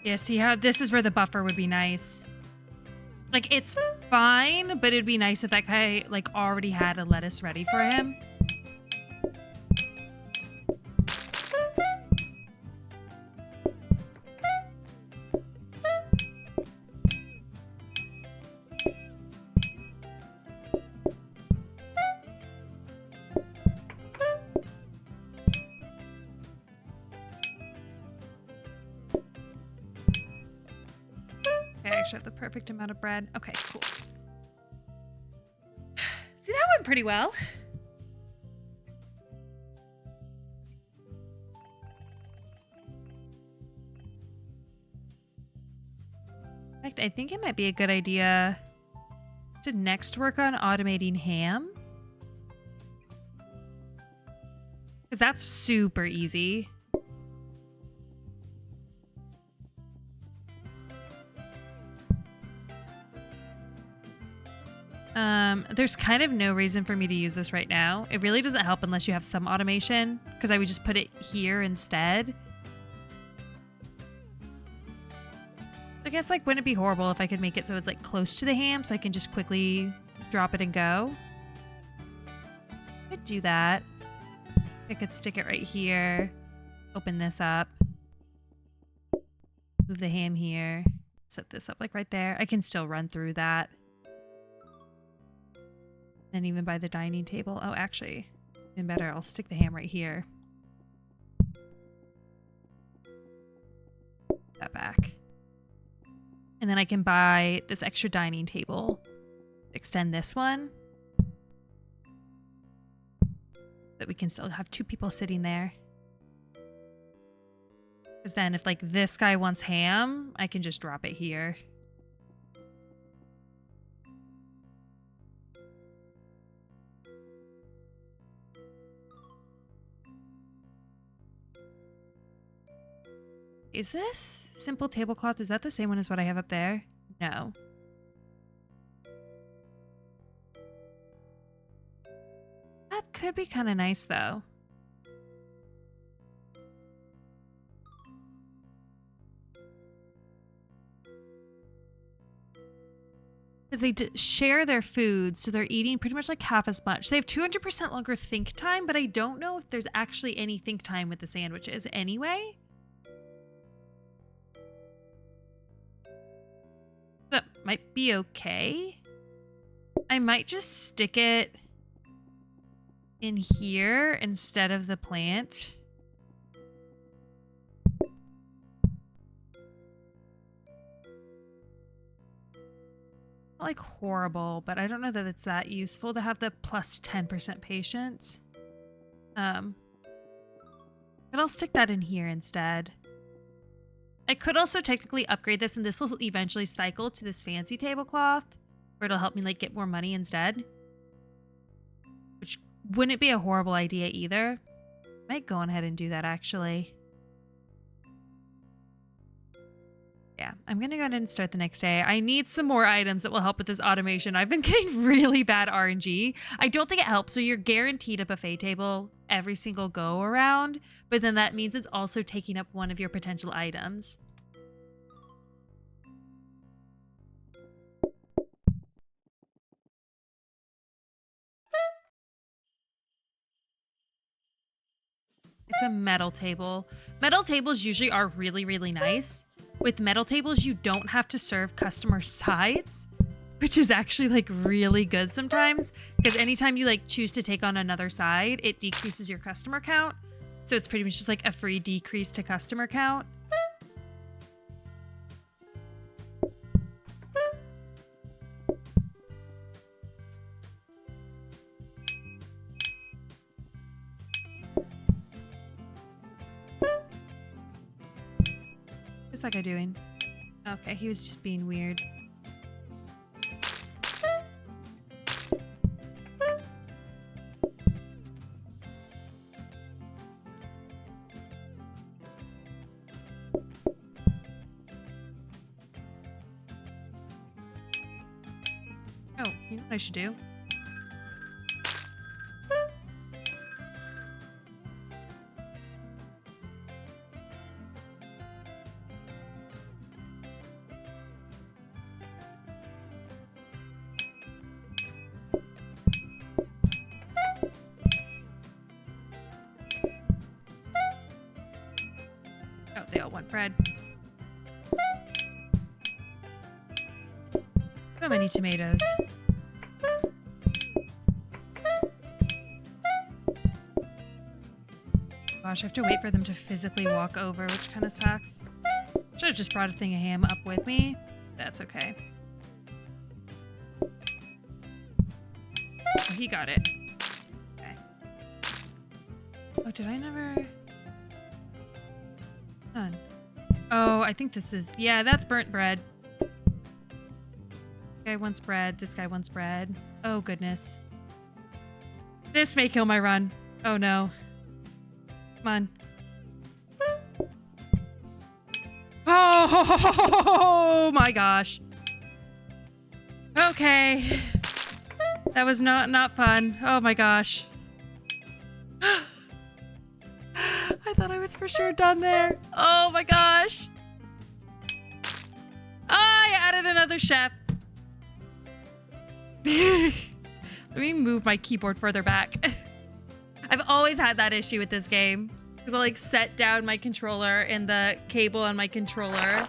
Yeah, see how this is where the buffer would be nice. Like, it's fine, but it'd be nice if that guy, like, already had a lettuce ready for him. Have the perfect amount of bread. Okay, cool. See, that went pretty well. In fact, I think it might be a good idea to next work on automating ham. Because that's super easy. There's kind of no reason for me to use this right now. It really doesn't help unless you have some automation, because I would just put it here instead. I guess, like, wouldn't it be horrible if I could make it so it's, like, close to the ham so I can just quickly drop it and go? I could do that. I could stick it right here. Open this up. Move the ham here. Set this up, like, right there. I can still run through that. And even by the dining table. Oh, actually, even better. I'll stick the ham right here. That back. And then I can buy this extra dining table. Extend this one. That we can still have 2 people sitting there. Because then if, like, this guy wants ham, I can just drop it here. Is this simple tablecloth? Is that the same one as what I have up there? No. That could be kind of nice, though. Because they share their food, so they're eating pretty much like half as much. They have 200% longer think time, but I don't know if there's actually any think time with the sandwiches anyway. That might be okay. I might just stick it in here instead of the plant. Not like horrible, but I don't know that it's that useful to have the plus 10% patience. But I'll stick that in here instead. I could also technically upgrade this, and this will eventually cycle to this fancy tablecloth, where it'll help me, like, get more money instead. Which wouldn't be a horrible idea either. Might go on ahead and do that, actually. Yeah, I'm gonna go ahead and start the next day. I need some more items that will help with this automation. I've been getting really bad RNG. I don't think it helps. So you're guaranteed a buffet table every single go around, but then that means it's also taking up one of your potential items. It's a metal table. Metal tables usually are really, really nice. With metal tables, you don't have to serve customer sides, which is actually, like, really good sometimes, because anytime you, like, choose to take on another side, it decreases your customer count. So it's pretty much just like a free decrease to customer count. What's that guy doing? Okay, he was just being weird. Oh, you know what I should do? Oh, they all want bread. So many tomatoes. Gosh, I have to wait for them to physically walk over, which kind of sucks. Should have just brought a thing of ham up with me. That's okay. Oh, he got it. Okay. Oh, did I never... None. Oh, I think this is... Yeah, that's burnt bread. This guy wants bread. This guy wants bread. Oh, goodness. This may kill my run. Oh, no. Come on. Oh my gosh. Okay. That was not fun. Oh my gosh. I thought I was for sure done there. Oh my gosh. Oh, I added another chef. Let me move my keyboard further back. I've always had that issue with this game. Because I'll like set down my controller and the cable on my controller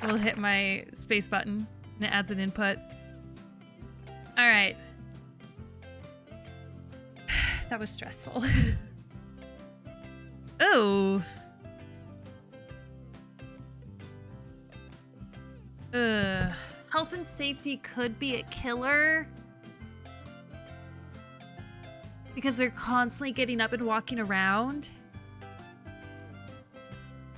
will hit my space button and it adds an input. All right. That was stressful. Oh. Health and safety could be a killer. Because they're constantly getting up and walking around.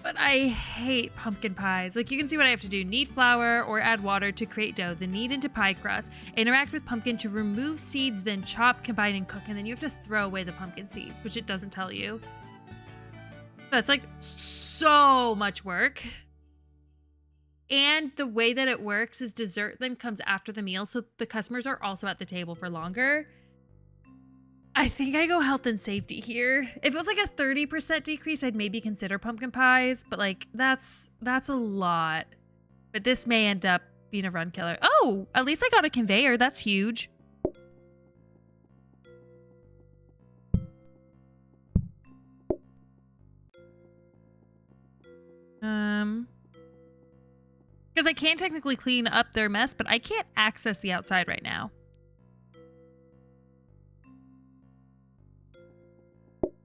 But I hate pumpkin pies. Like, you can see what I have to do. Knead flour or add water to create dough, then knead into pie crust. Interact with pumpkin to remove seeds, then chop, combine, and cook. And then you have to throw away the pumpkin seeds, which it doesn't tell you. So it's like so much work. And the way that it works is dessert then comes after the meal, so the customers are also at the table for longer. I think I go health and safety here. If it was like a 30% decrease, I'd maybe consider pumpkin pies, but like that's a lot. But this may end up being a run killer. Oh, at least I got a conveyor. That's huge. Because I can technically clean up their mess, but I can't access the outside right now.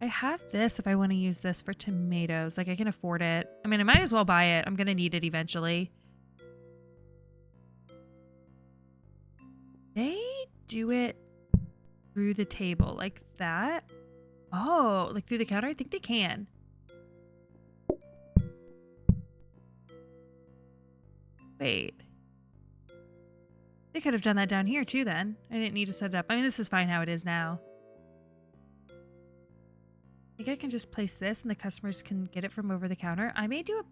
I have this if I want to use this for tomatoes. Like, I can afford it. I mean, I might as well buy it. I'm going to need it eventually. They do it through the table like that. Oh, like through the counter? I think they can. Wait. They could have done that down here too then. I didn't need to set it up. I mean, this is fine how it is now. I think I can just place this and the customers can get it from over the counter. I may do a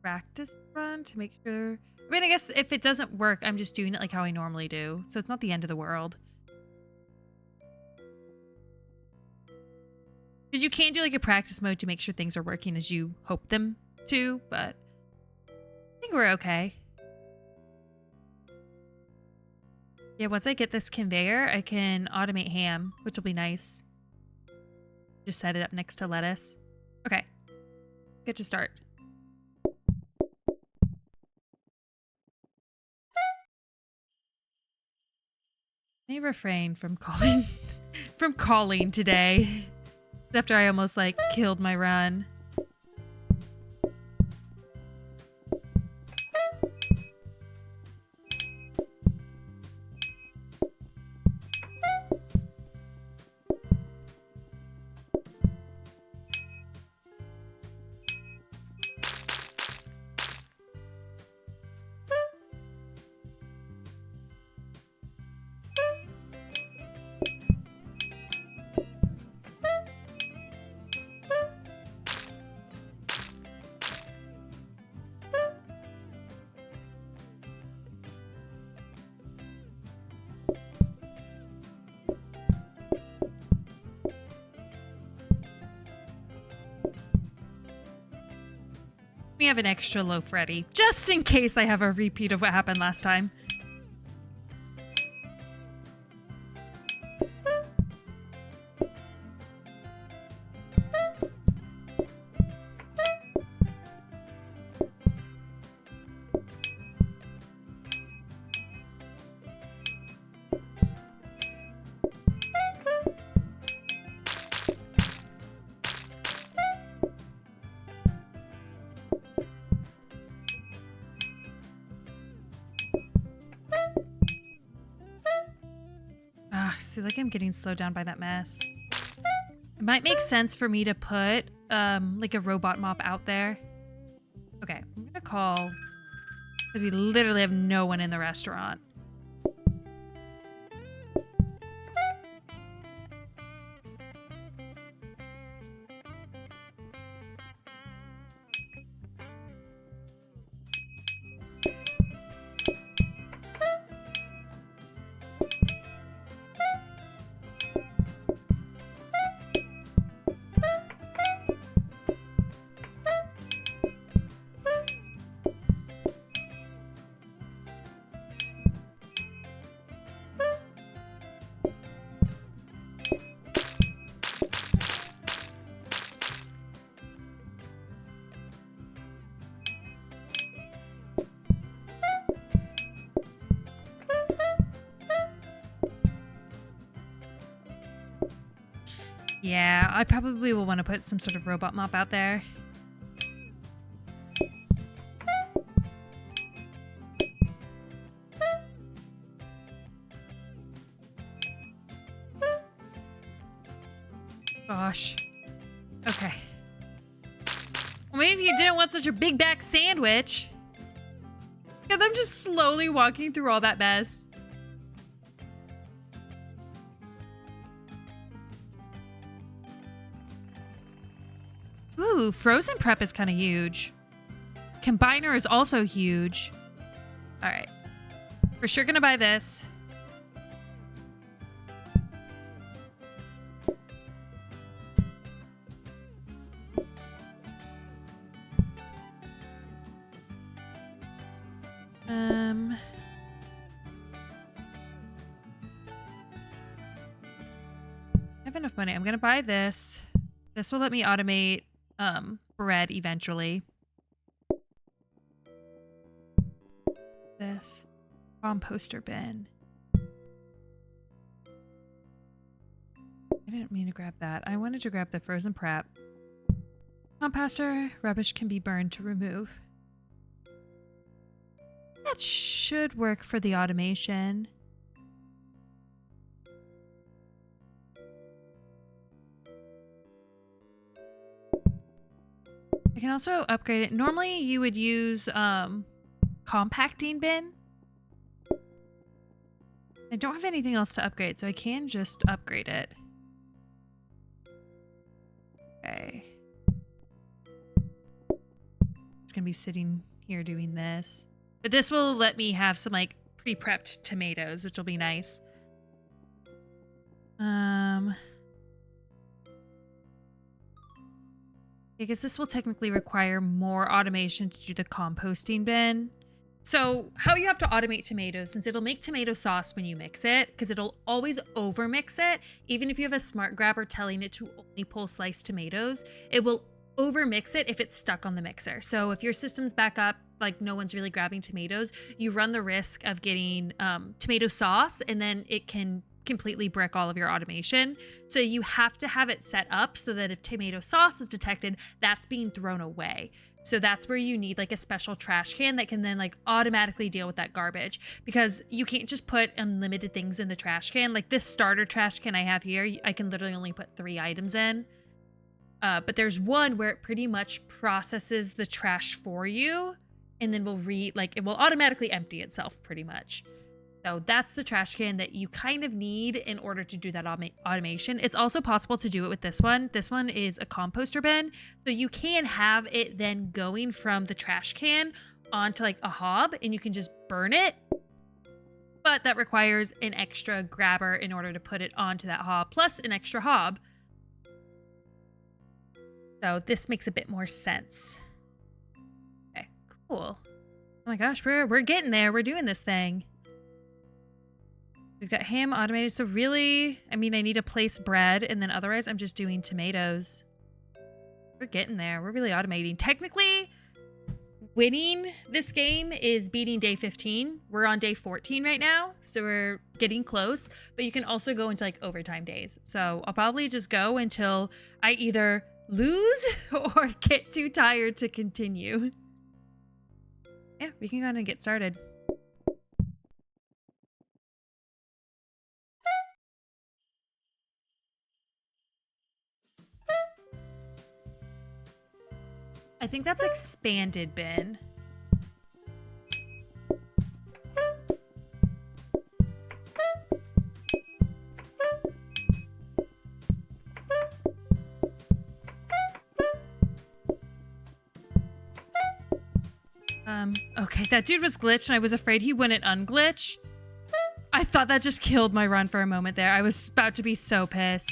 practice run to make sure. I mean, I guess if it doesn't work, I'm just doing it like how I normally do. So it's not the end of the world. Because you can do like a practice mode to make sure things are working as you hope them to, but I think we're okay. Yeah, once I get this conveyor, I can automate ham, which will be nice. Just set it up next to lettuce. Okay. Good to start. May refrain from calling today. After I almost like killed my run. We have an extra loaf ready, just in case I have a repeat of what happened last time. See, like I'm getting slowed down by that mess. It might make sense for me to put like a robot mop out there. Okay, I'm gonna call because we literally have no one in the restaurant. Yeah, I probably will want to put some sort of robot mop out there. Gosh. Okay. Well, maybe if you didn't want such a big back sandwich. And I'm just slowly walking through all that mess. Ooh, frozen prep is kind of huge. Combiner is also huge. All right. For sure gonna buy this. I have enough money. I'm gonna buy this. This will let me automate bread eventually. This composter bin. I didn't mean to grab that. I wanted to grab the frozen prep. Composter, rubbish can be burned to remove. That should work for the automation. I can also upgrade it. Normally you would use compacting bin. I don't have anything else to upgrade, so I can just upgrade it. Okay. It's gonna be sitting here doing this. But this will let me have some like pre-prepped tomatoes, which will be nice. I guess this will technically require more automation to do the composting bin. So how you have to automate tomatoes, since it'll make tomato sauce when you mix it, because it'll always over mix it, even if you have a smart grabber telling it to only pull sliced tomatoes, it will over mix it if it's stuck on the mixer. So if your system's back up, like no one's really grabbing tomatoes, you run the risk of getting tomato sauce, and then it can completely brick all of your automation. So you have to have it set up so that if tomato sauce is detected, that's being thrown away. So that's where you need like a special trash can that can then like automatically deal with that garbage, because you can't just put unlimited things in the trash can. Like this starter trash can I have here, I can literally only put 3 items in. But there's one where it pretty much processes the trash for you and then it will automatically empty itself pretty much. So that's the trash can that you kind of need in order to do that automation. It's also possible to do it with this one. This one is a composter bin. So you can have it then going from the trash can onto like a hob, and you can just burn it. But that requires an extra grabber in order to put it onto that hob, plus an extra hob. So this makes a bit more sense. Okay, cool. Oh my gosh, we're getting there. We're doing this thing. We've got ham automated. So really, I mean, I need to place bread, and then otherwise I'm just doing tomatoes. We're getting there. We're really automating. Technically, winning this game is beating day 15. We're on day 14 right now, so we're getting close. But you can also go into like overtime days. So I'll probably just go until I either lose or get too tired to continue. Yeah, we can go ahead and get started. I think that's expanded bin. Okay, that dude was glitched and I was afraid he wouldn't unglitch. I thought that just killed my run for a moment there. I was about to be so pissed.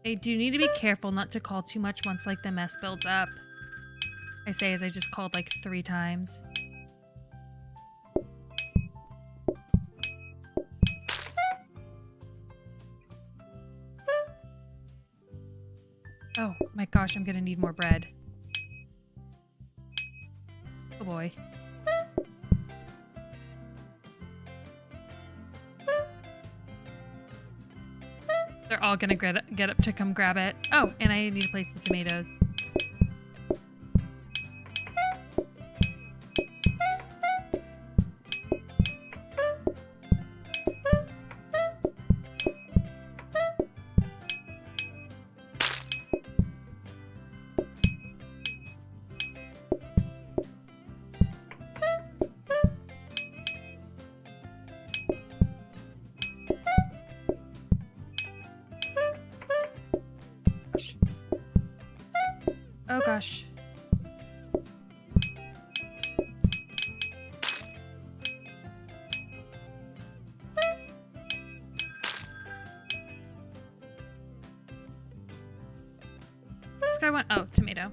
I do need to be careful not to call too much once like the mess builds up. I say as I just called like 3 times. Oh my gosh, I'm gonna need more bread. Oh boy. They're all gonna get up to come grab it. Oh, and I need to place the tomatoes. Oh gosh. This guy went, oh, tomato.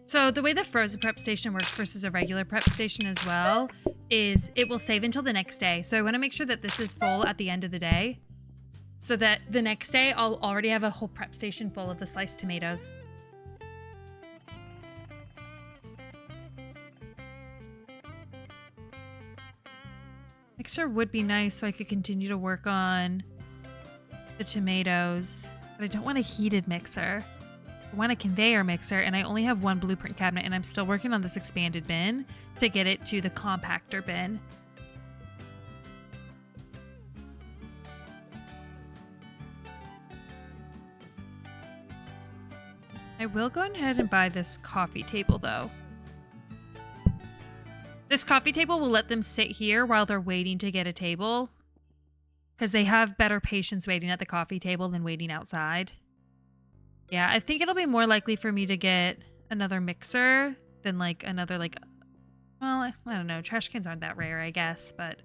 So the way the frozen prep station works versus a regular prep station as well is it will save until the next day. So I want to make sure that this is full at the end of the day, so that the next day I'll already have a whole prep station full of the sliced tomatoes. Mixer would be nice so I could continue to work on the tomatoes, but I don't want a heated mixer. I want a conveyor mixer, and I only have one blueprint cabinet, and I'm still working on this expanded bin to get it to the compactor bin. I will go ahead and buy this coffee table, though. This coffee table will let them sit here while they're waiting to get a table, because they have better patience waiting at the coffee table than waiting outside. Yeah, I think it'll be more likely for me to get another mixer than like another like, well, I don't know. Trash cans aren't that rare, I guess, but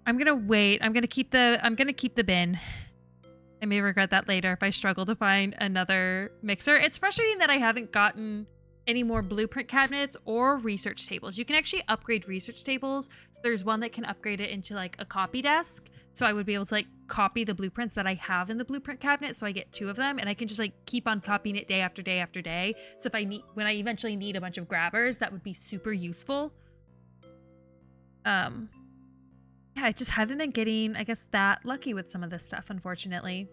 I'm gonna wait. I'm gonna keep the bin. I may regret that later if I struggle to find another mixer. It's frustrating that I haven't gotten any more blueprint cabinets or research tables. You can actually upgrade research tables. There's one that can upgrade it into like a copy desk. So I would be able to like copy the blueprints that I have in the blueprint cabinet. So I get 2 of them, and I can just like keep on copying it day after day after day. So if when I eventually need a bunch of grabbers, that would be super useful. Yeah, I just haven't been getting, I guess, that lucky with some of this stuff, unfortunately.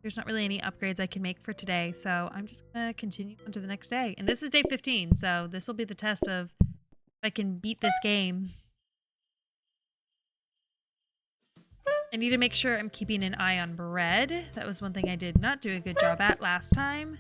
There's not really any upgrades I can make for today, so I'm just gonna continue on to the next day. And this is day 15, so this will be the test of if I can beat this game. I need to make sure I'm keeping an eye on bread. That was one thing I did not do a good job at last time.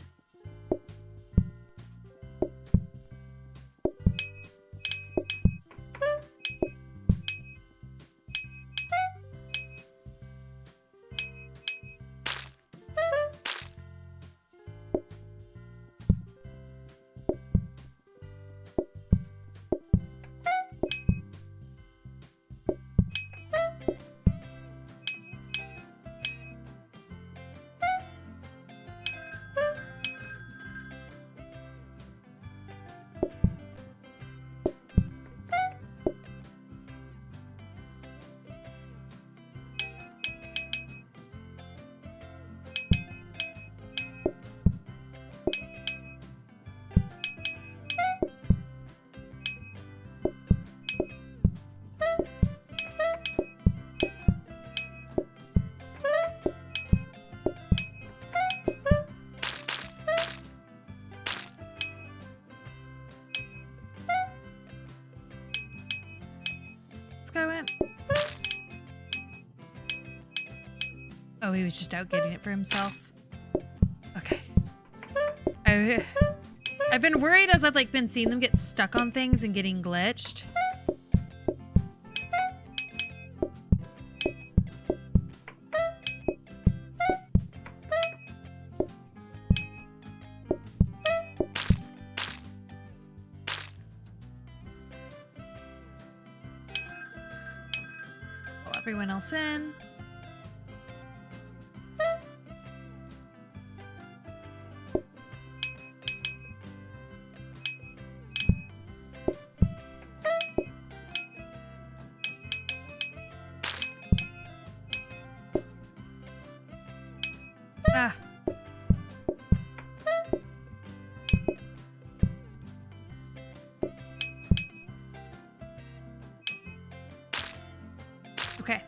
Guy went? Oh, he was just out getting it for himself. Okay. I've been worried as I've like been seeing them get stuck on things and getting glitched. Everyone else in. Ah. Okay.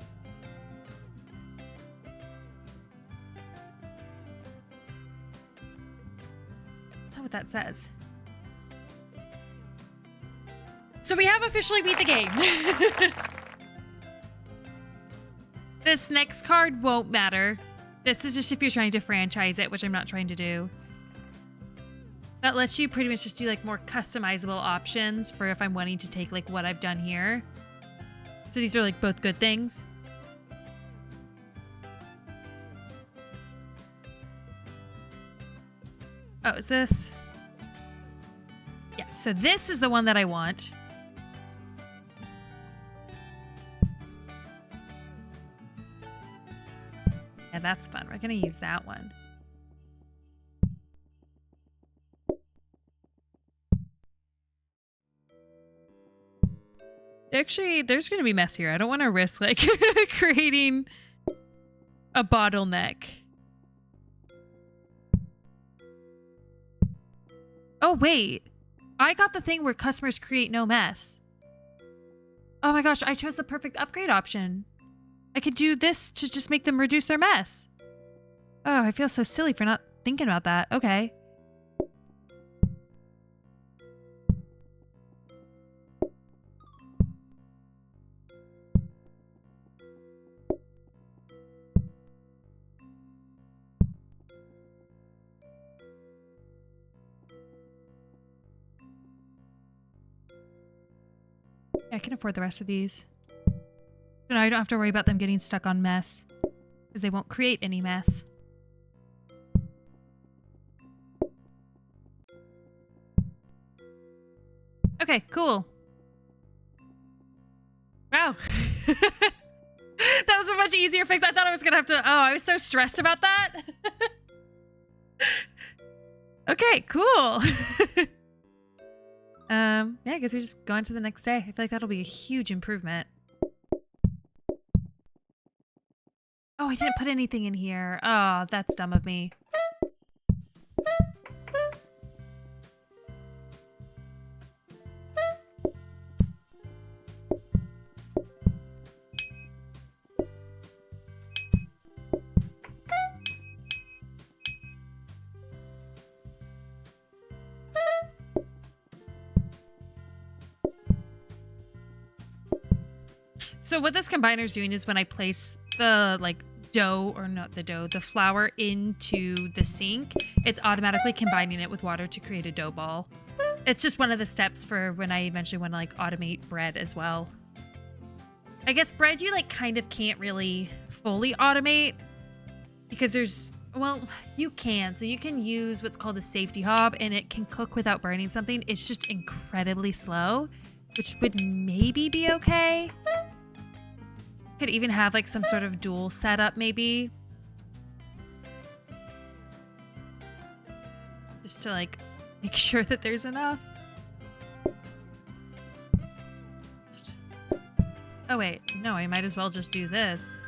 That's not what that says. So we have officially beat the game. This next card won't matter. This is just if you're trying to franchise it, which I'm not trying to do. That lets you pretty much just do like more customizable options for if I'm wanting to take like what I've done here. So these are like both good things. Oh, is this? Yeah, so this is the one that I want. Yeah, that's fun. We're going to use that one. Actually, there's going to be mess here. I don't want to risk like creating a bottleneck. Oh, wait. I got the thing where customers create no mess. Oh my gosh, I chose the perfect upgrade option. I could do this to just make them reduce their mess. Oh, I feel so silly for not thinking about that. Okay. I can afford the rest of these. So now I don't have to worry about them getting stuck on mess. Because they won't create any mess. Okay, cool. Wow. That was a much easier fix. I thought I was going to have to... Oh, I was so stressed about that. Okay, cool. Yeah, I guess we just go on to the next day. I feel like that'll be a huge improvement. Oh, I didn't put anything in here. Oh, that's dumb of me. So what this combiner is doing is when I place the like dough, or not the dough, the flour into the sink, it's automatically combining it with water to create a dough ball. It's just one of the steps for when I eventually want to like automate bread as well. I guess bread you like kind of can't really fully automate because there's, well, you can. So you can use what's called a safety hob and it can cook without burning something. It's just incredibly slow, which would maybe be okay. Could even have like some sort of dual setup maybe. Just to like make sure that there's enough. Oh wait, no, I might as well just do this.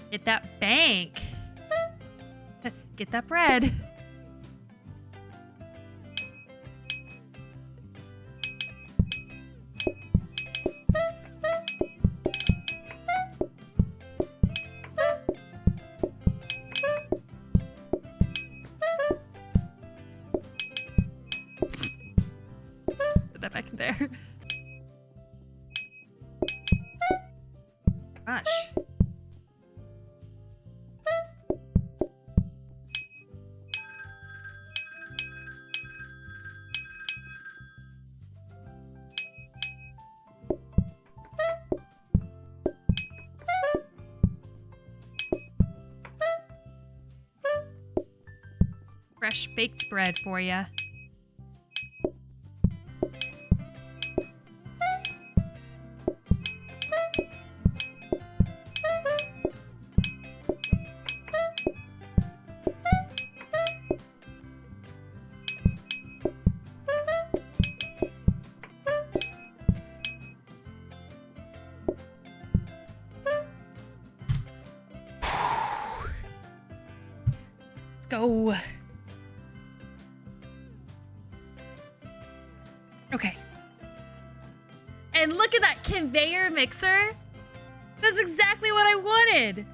Get that bank. Get that bread. Put that back in there. Gosh. Fresh baked bread for ya. Let's go. Okay. And look at that conveyor mixer. That's exactly what I wanted.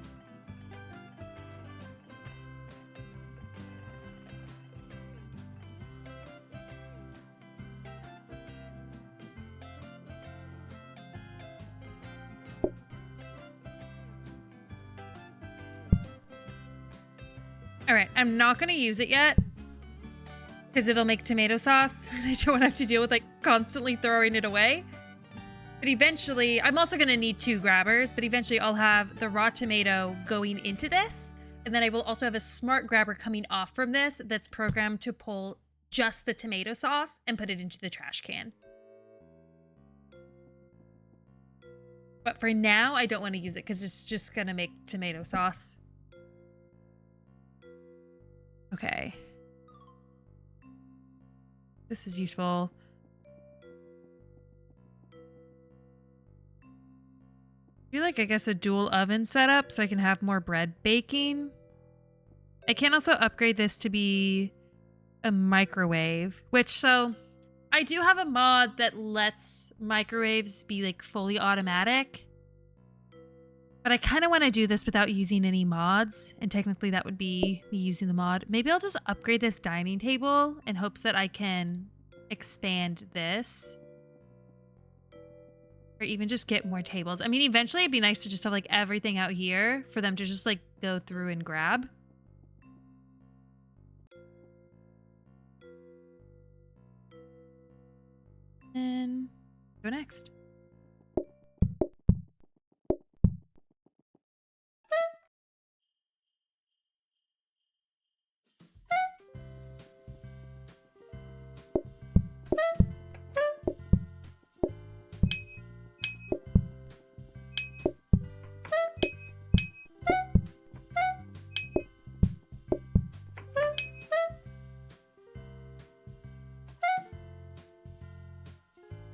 All right, I'm not going to use it yet because it'll make tomato sauce and I don't want to have to deal with like constantly throwing it away. But eventually, I'm also going to need 2 grabbers, but eventually I'll have the raw tomato going into this. And then I will also have a smart grabber coming off from this that's programmed to pull just the tomato sauce and put it into the trash can. But for now, I don't want to use it because it's just going to make tomato sauce. Okay. This is useful. I feel like I guess a dual oven setup so I can have more bread baking. I can also upgrade this to be a microwave, which so I do have a mod that lets microwaves be like fully automatic. But I kind of want to do this without using any mods, and technically that would be me using the mod. Maybe I'll just upgrade this dining table in hopes that I can expand this. Or even just get more tables. I mean, eventually it'd be nice to just have like everything out here for them to just like go through and grab. And go next.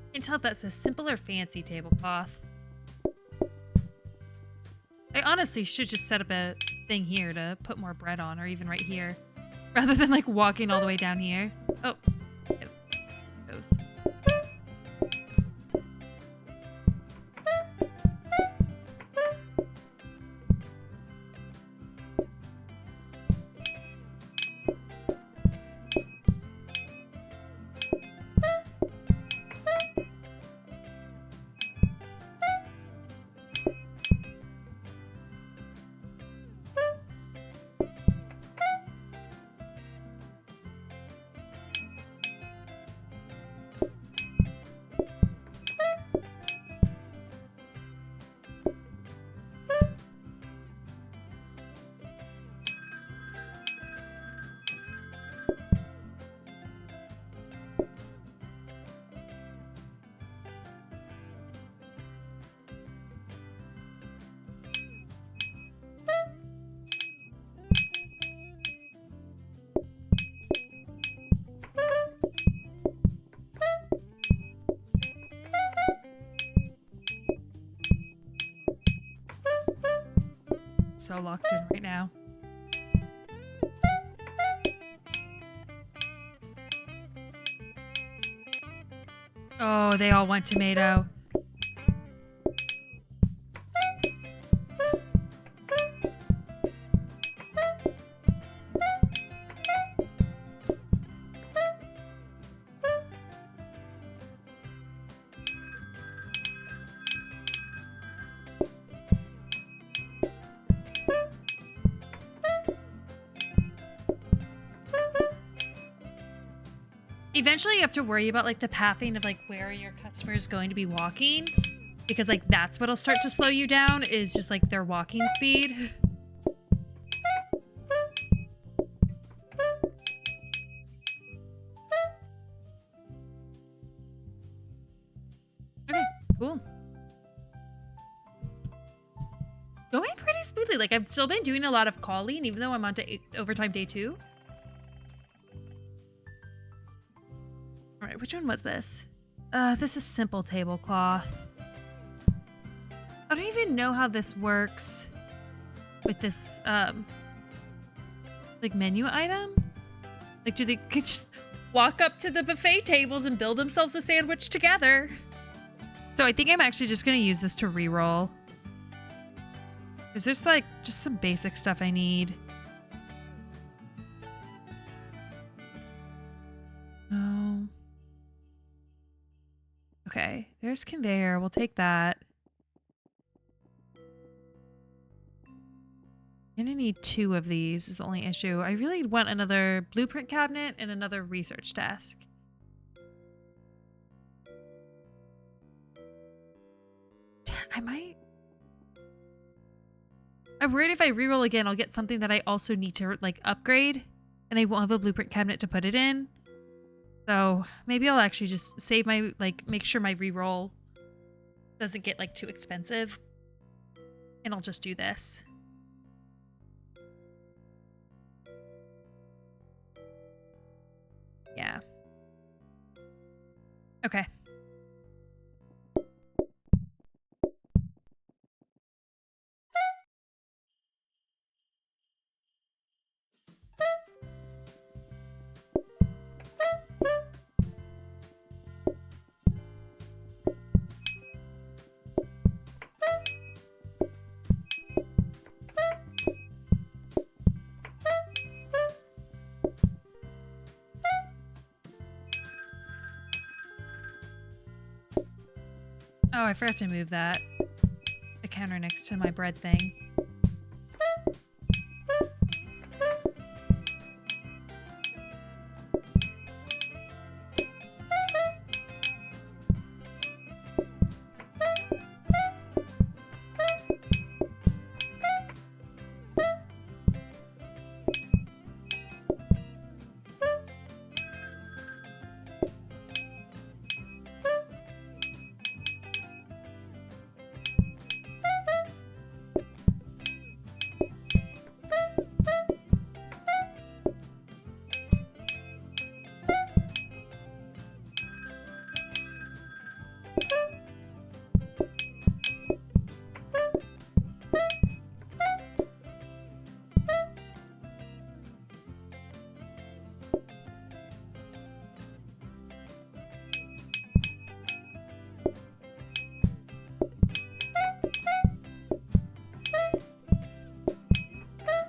I can tell if that's a simple or fancy tablecloth. I honestly should just set up a thing here to put more bread on, or even right here, rather than like walking all the way down here. Oh, it goes. So locked in right now. Oh, they all want tomato. Eventually you have to worry about like the pathing of like where your customer is going to be walking, because like that's what'll start to slow you down is just like their walking speed. Okay, cool. Going pretty smoothly. Like I've still been doing a lot of calling even though I'm on to overtime day 2. All right, which one was this? This is simple tablecloth. I don't even know how this works with this, like menu item. Like, do they just walk up to the buffet tables and build themselves a sandwich together. So I think I'm actually just going to use this to reroll. Is there's like just some basic stuff I need? Oh. Okay, there's conveyor. We'll take that. I'm gonna need 2 of these is the only issue. I really want another blueprint cabinet and another research desk. I might... I'm worried if I reroll again, I'll get something that I also need to like upgrade, and I won't have a blueprint cabinet to put it in. So maybe I'll actually just save my, like, make sure my reroll doesn't get like too expensive, and I'll just do this. Yeah. Okay. Oh, I forgot to move that. The counter next to my bread thing.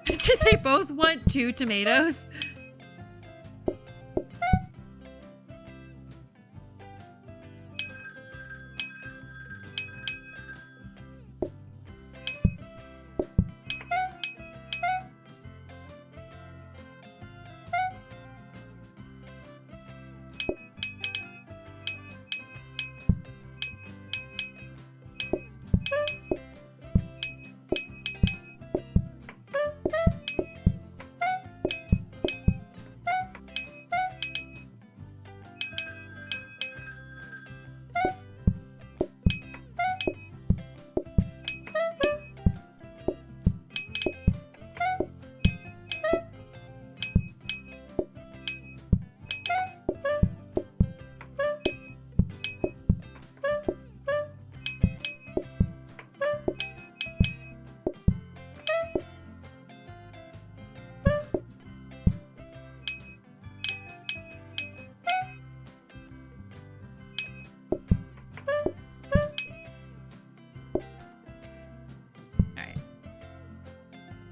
Did they both want 2 tomatoes?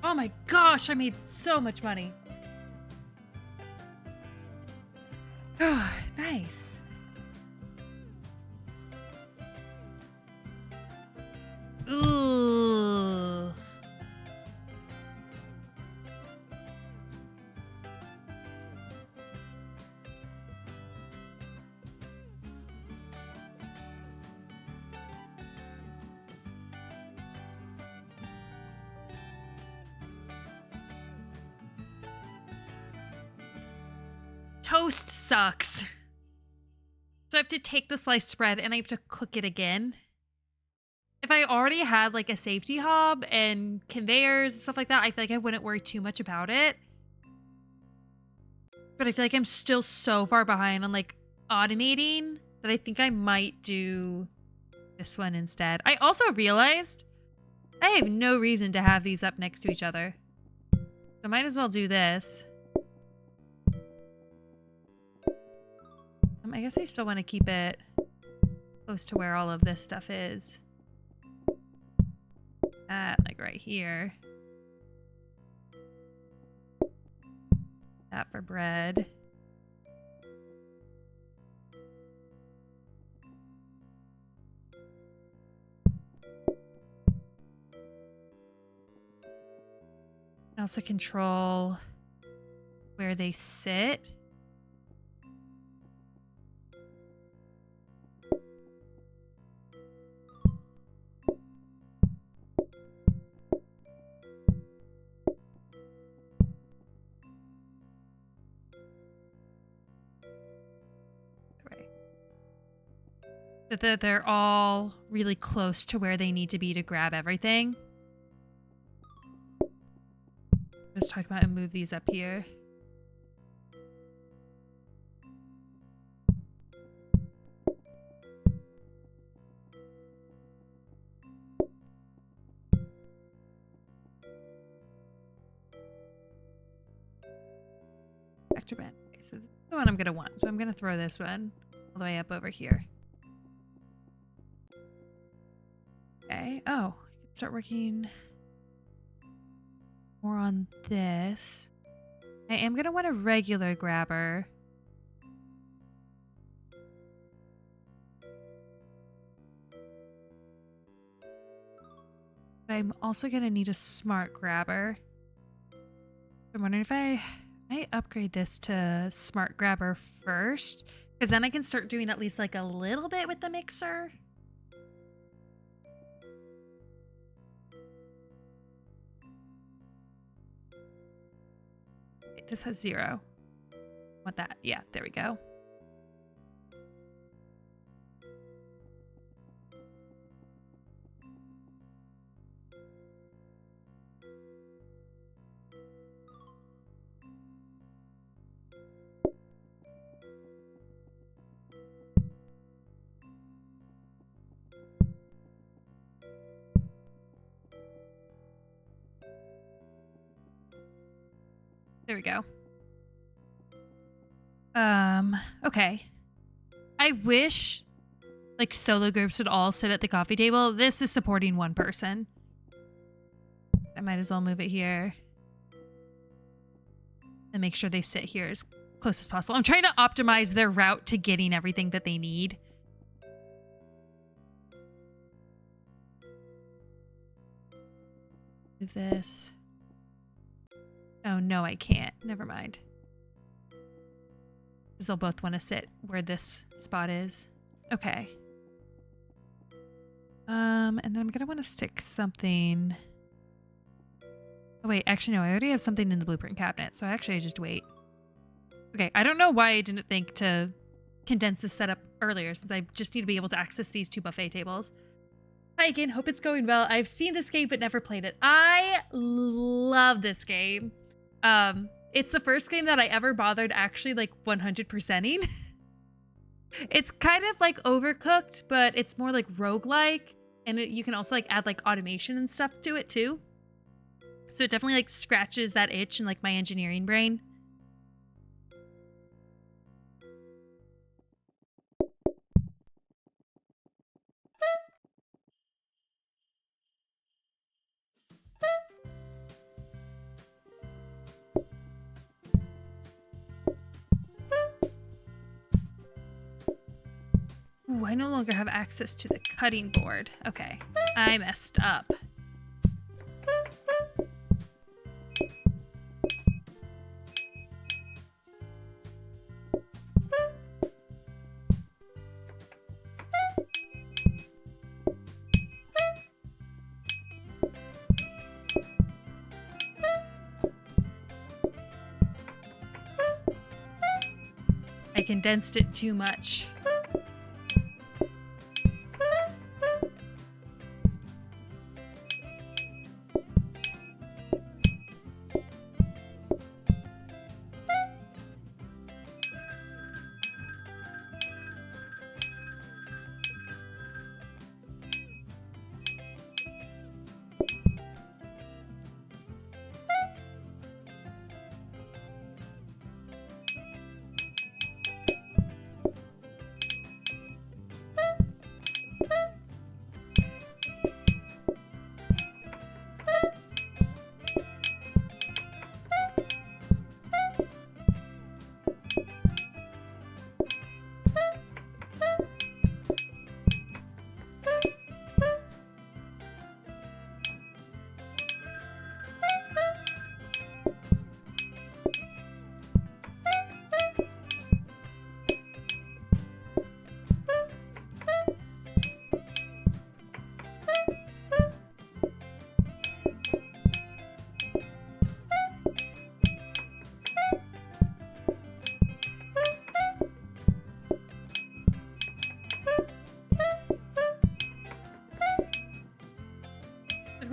Oh my gosh, I made so much money. Oh, nice. Ooh. Toast sucks. So I have to take the sliced bread and I have to cook it again. If I already had like a safety hob and conveyors and stuff like that, I feel like I wouldn't worry too much about it. But I feel like I'm still so far behind on like automating that I think I might do this one instead. I also realized I have no reason to have these up next to each other. So I might as well do this. I guess I still want to keep it close to where all of this stuff is. Like right here. That for bread. I also control where they sit. That they're all really close to where they need to be to grab everything. Let's talk about and move these up here. Factor bin. Okay, so this is the one I'm gonna want. So I'm gonna throw this one all the way up over here. Okay. Oh, I can start working more on this. I am gonna want a regular grabber. But I'm also gonna need a smart grabber. I'm wondering if I might upgrade this to smart grabber first, because then I can start doing at least like a little bit with the mixer. Wait, this has 0. Want that? Yeah, there we go. There we go. Okay. I wish like solo groups would all sit at the coffee table. This is supporting one person. I might as well move it here. And make sure they sit here as close as possible. I'm trying to optimize their route to getting everything that they need. Move this. Oh, no, I can't. Never mind. Because they'll both want to sit where this spot is. Okay. And then I'm going to want to stick something... Oh, wait. Actually, no. I already have something in the blueprint cabinet. So actually, I just wait. Okay. I don't know why I didn't think to condense this setup earlier, since I just need to be able to access these 2 buffet tables. Hi again. Hope it's going well. I've seen this game, but never played it. I love this game. It's the first game that I ever bothered actually like 100%ing. It's kind of like Overcooked, but it's more like roguelike, and you can also like add like automation and stuff to it too. So it definitely like scratches that itch in like my engineering brain. Ooh, I no longer have access to the cutting board. Okay, I messed up. I condensed it too much.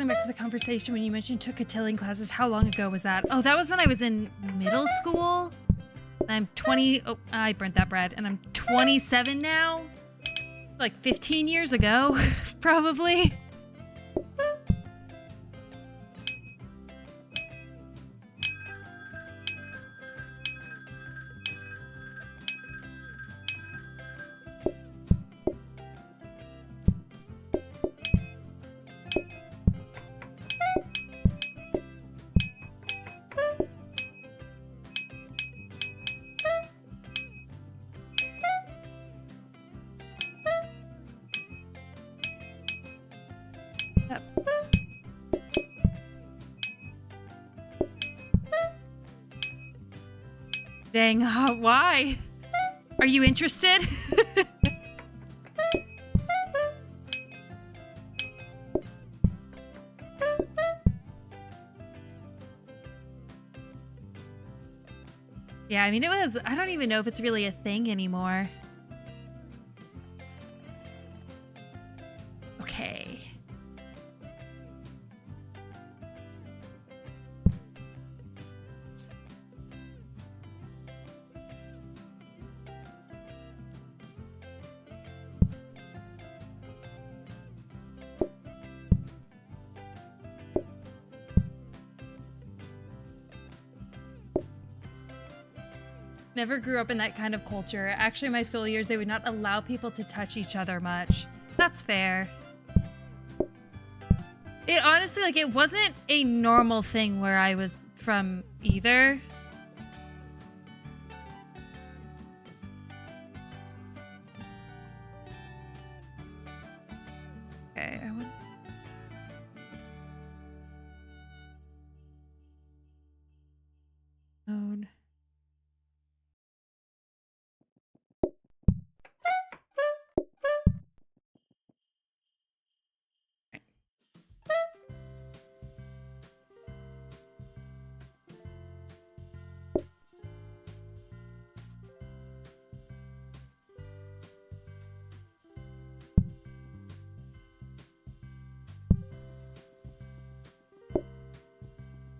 circling back to the conversation when you mentioned took cotillion classes, how long ago was that? Oh, that was when I was in middle school. I'm 20. Oh, I burnt that bread. And I'm 27 now. Like 15 years ago, probably. Dang, why? Are you interested? Yeah, I mean, I don't even know if it's really a thing anymore. Okay. Never grew up in that kind of culture. Actually, my school years, they would not allow people to touch each other much. That's fair. It honestly, like, it wasn't a normal thing where I was from either. Okay, I want... Mode.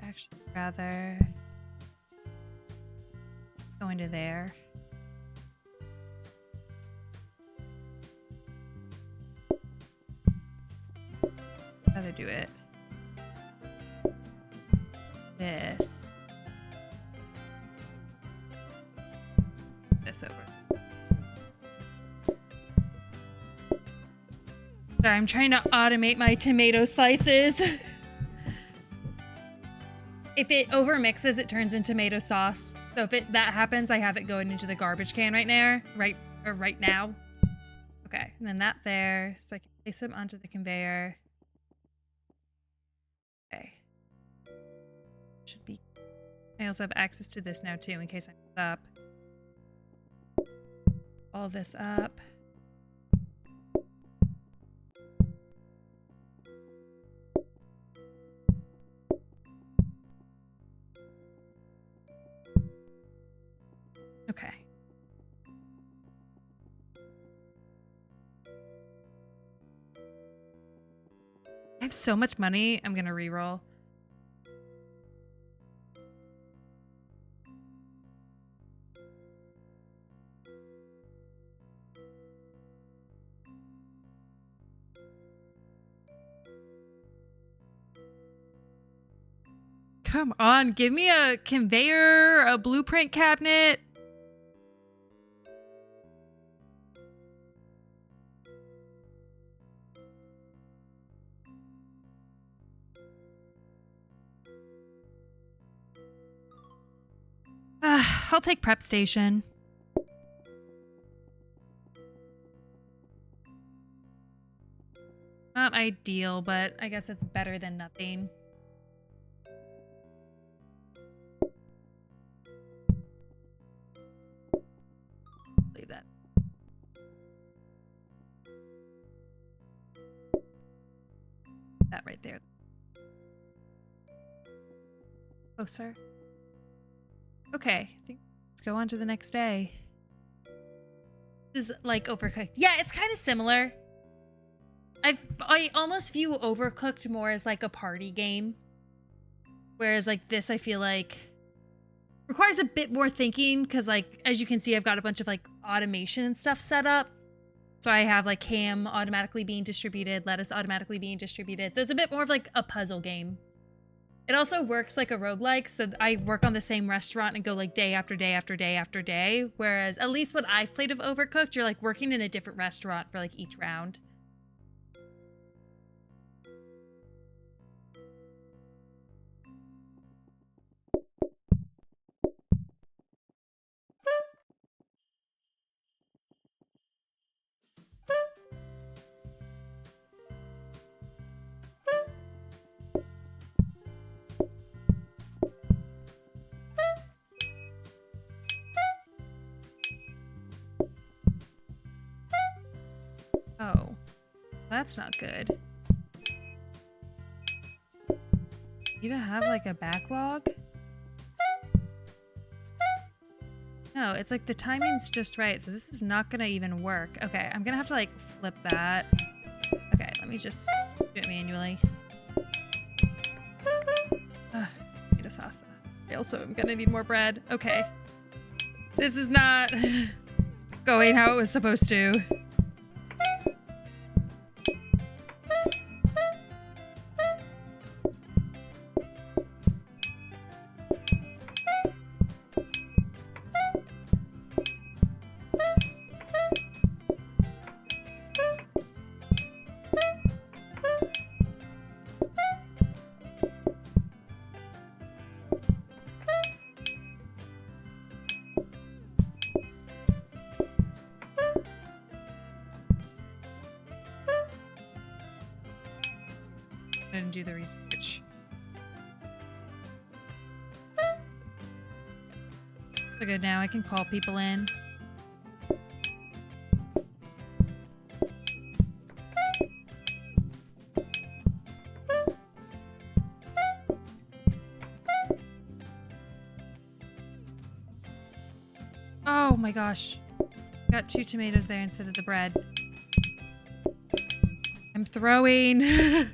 Actually, rather go into there. Rather do it. This over. Sorry, I'm trying to automate my tomato slices. If it overmixes, it turns into tomato sauce. So if that happens, I have it going into the garbage can right now. Okay, and then that there, so I can place them onto the conveyor. Okay. Should be. I also have access to this now too, in case I mess up. All this up. Okay. I have so much money, I'm gonna reroll. Come on, give me a conveyor, a blueprint cabinet. I'll take prep station. Not ideal, but I guess it's better than nothing. Leave that. That right there. Closer. Okay, I think let's go on to the next day. This is like overcooked. Yeah, it's kind of similar. I almost view Overcooked more as like a party game. Whereas like this, I feel like requires a bit more thinking because like, as you can see, I've got a bunch of like automation and stuff set up. So I have like ham automatically being distributed, lettuce automatically being distributed. So it's a bit more of like a puzzle game. It also works like a roguelike. So I work on the same restaurant and go like day after day after day after day. Whereas at least what I've played of Overcooked, you're like working in a different restaurant for like each round. Oh, that's not good. You don't have like a backlog? No, it's like the timing's just right, so this is not gonna even work. Okay, I'm gonna have to like flip that. Okay, let me just do it manually. Tomato salsa. I also am gonna need more bread. Okay. This is not going how it was supposed to. And do the research. So good, now I can call people in. Oh my gosh. Got 2 tomatoes there instead of the bread. I'm throwing.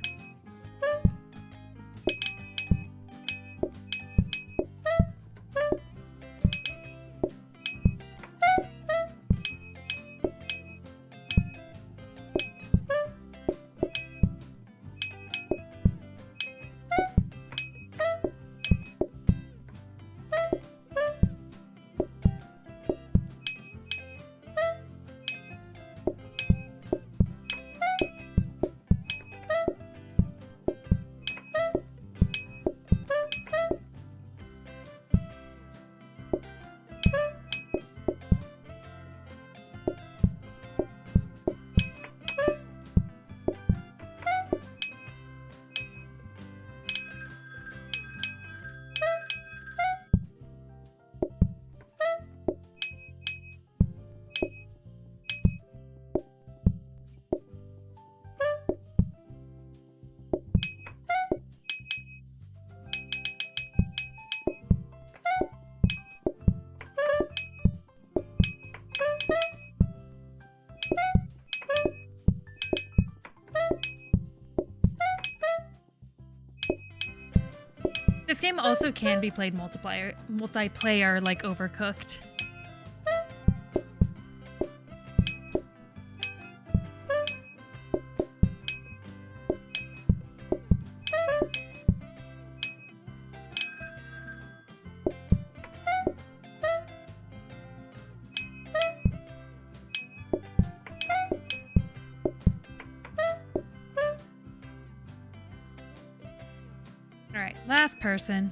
This game also can be played multiplayer like Overcooked. Alright, last person.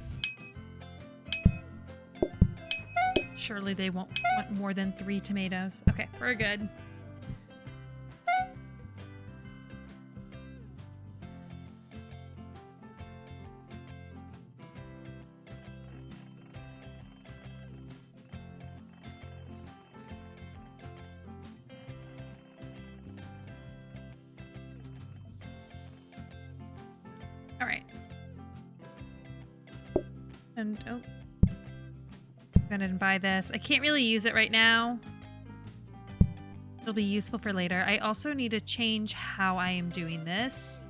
Surely they won't want more than 3 tomatoes. Okay, we're good. Alright. And, oh. I'm gonna buy this. I can't really use it right now. It'll be useful for later. I also need to change how I am doing this.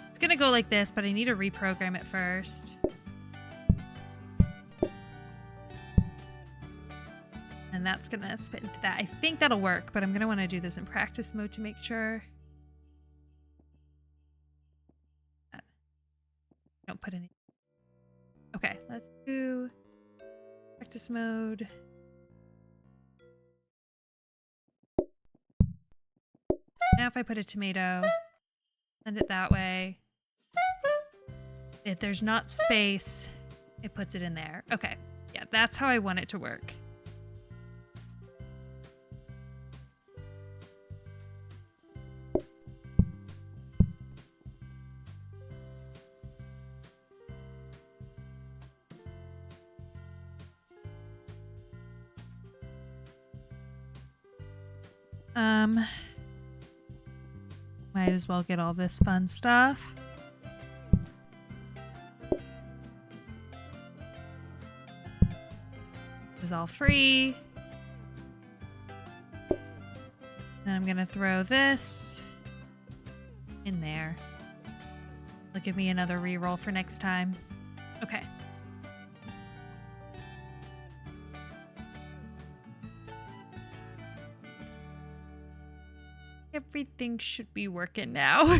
It's gonna go like this, but I need to reprogram it first. And that's gonna spit into that. I think that'll work, but I'm gonna want to do this in practice mode to make sure. Don't put any. Okay, let's do practice mode. Now if I put a tomato, send it that way. If there's not space, it puts it in there. Okay, yeah, that's how I want it to work. Might as well get all this fun stuff. This is all free. Then I'm gonna throw this in there. It'll give me another reroll for next time. Okay. Everything should be working now.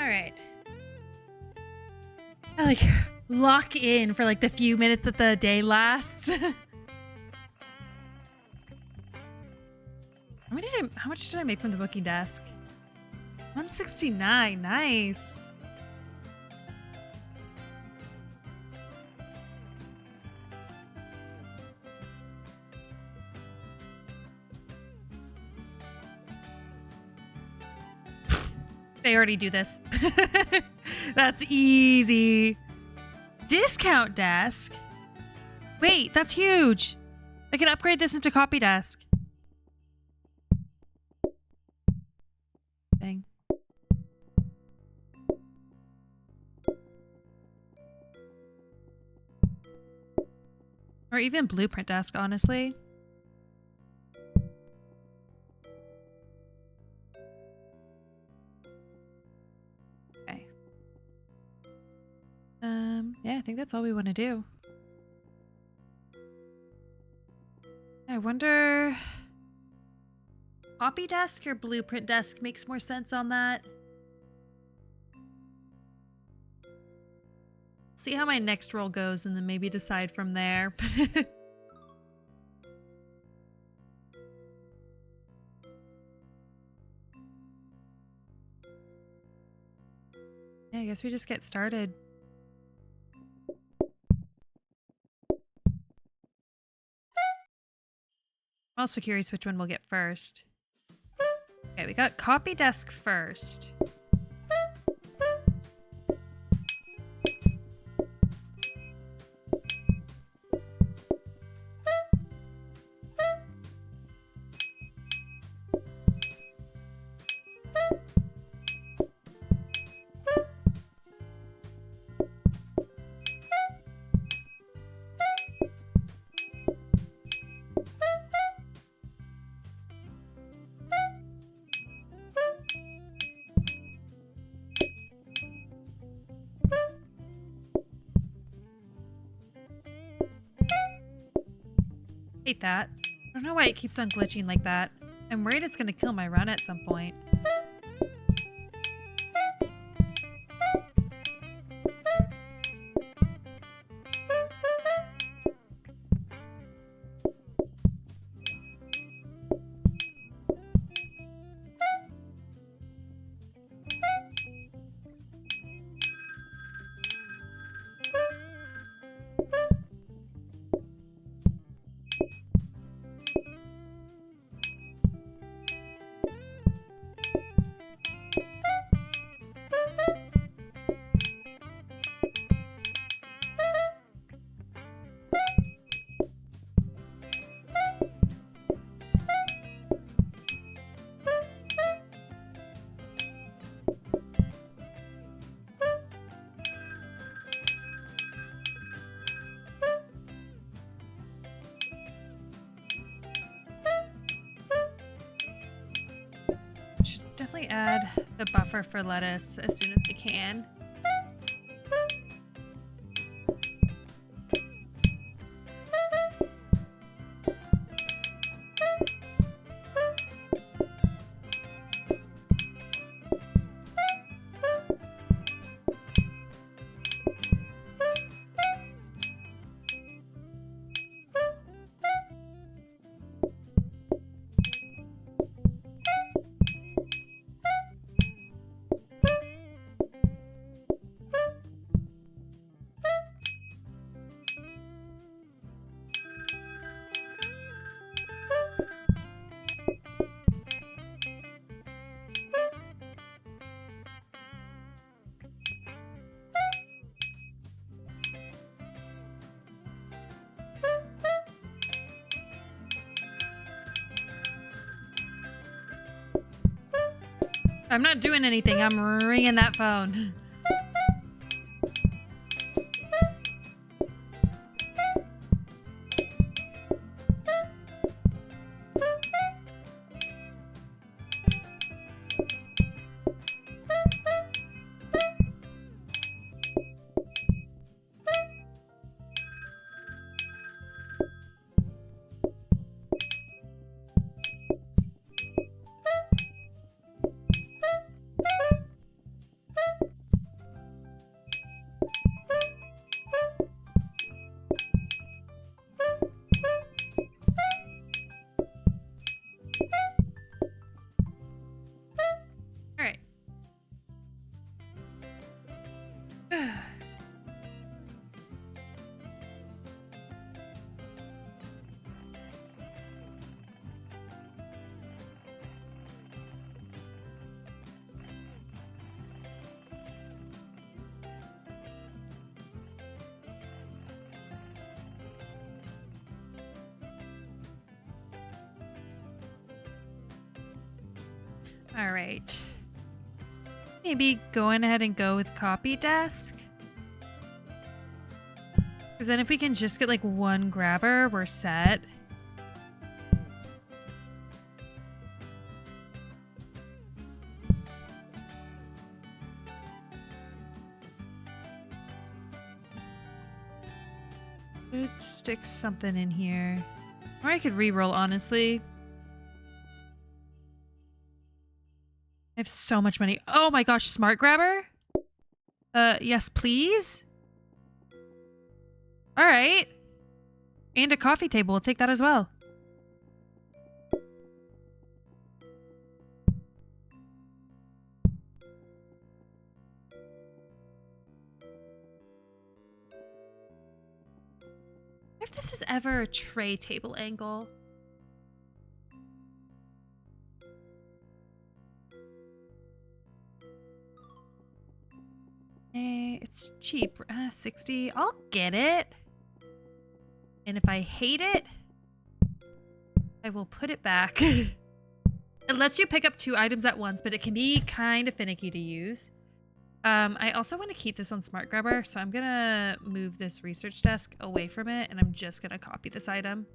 right. I like lock in for like the few minutes that the day lasts. How much did I make from the booking desk? 169. Nice. They already do this. That's easy. Discount desk? Wait, that's huge. I can upgrade this into copy desk. Dang. Or even blueprint desk, honestly. Okay. Yeah, I think that's all we want to do. I wonder... Copy desk or blueprint desk makes more sense on that. See how my next roll goes and then maybe decide from there. Yeah, I guess we just get started. I'm also curious which one we'll get first. Okay, we got copy desk first. Hate that. I don't know why it keeps on glitching like that. I'm worried it's gonna kill my run at some point. Should definitely add the buffer for lettuce as soon as we can. I'm not doing anything. I'm ringing that phone. All right. Maybe going ahead and go with copy desk. Because then if we can just get like one grabber, we're set. Could stick something in here. Or I could re-roll, honestly. I have so much money. Oh my gosh, smart grabber? Yes, please? All right. And a coffee table. We'll take that as well. If this is ever a tray table angle. It's cheap. 60. I'll get it. And if I hate it, I will put it back. It lets you pick up 2 items at once, but it can be kind of finicky to use. I also want to keep this on Smart Grabber, so I'm gonna move this research desk away from it, and I'm just gonna copy this item.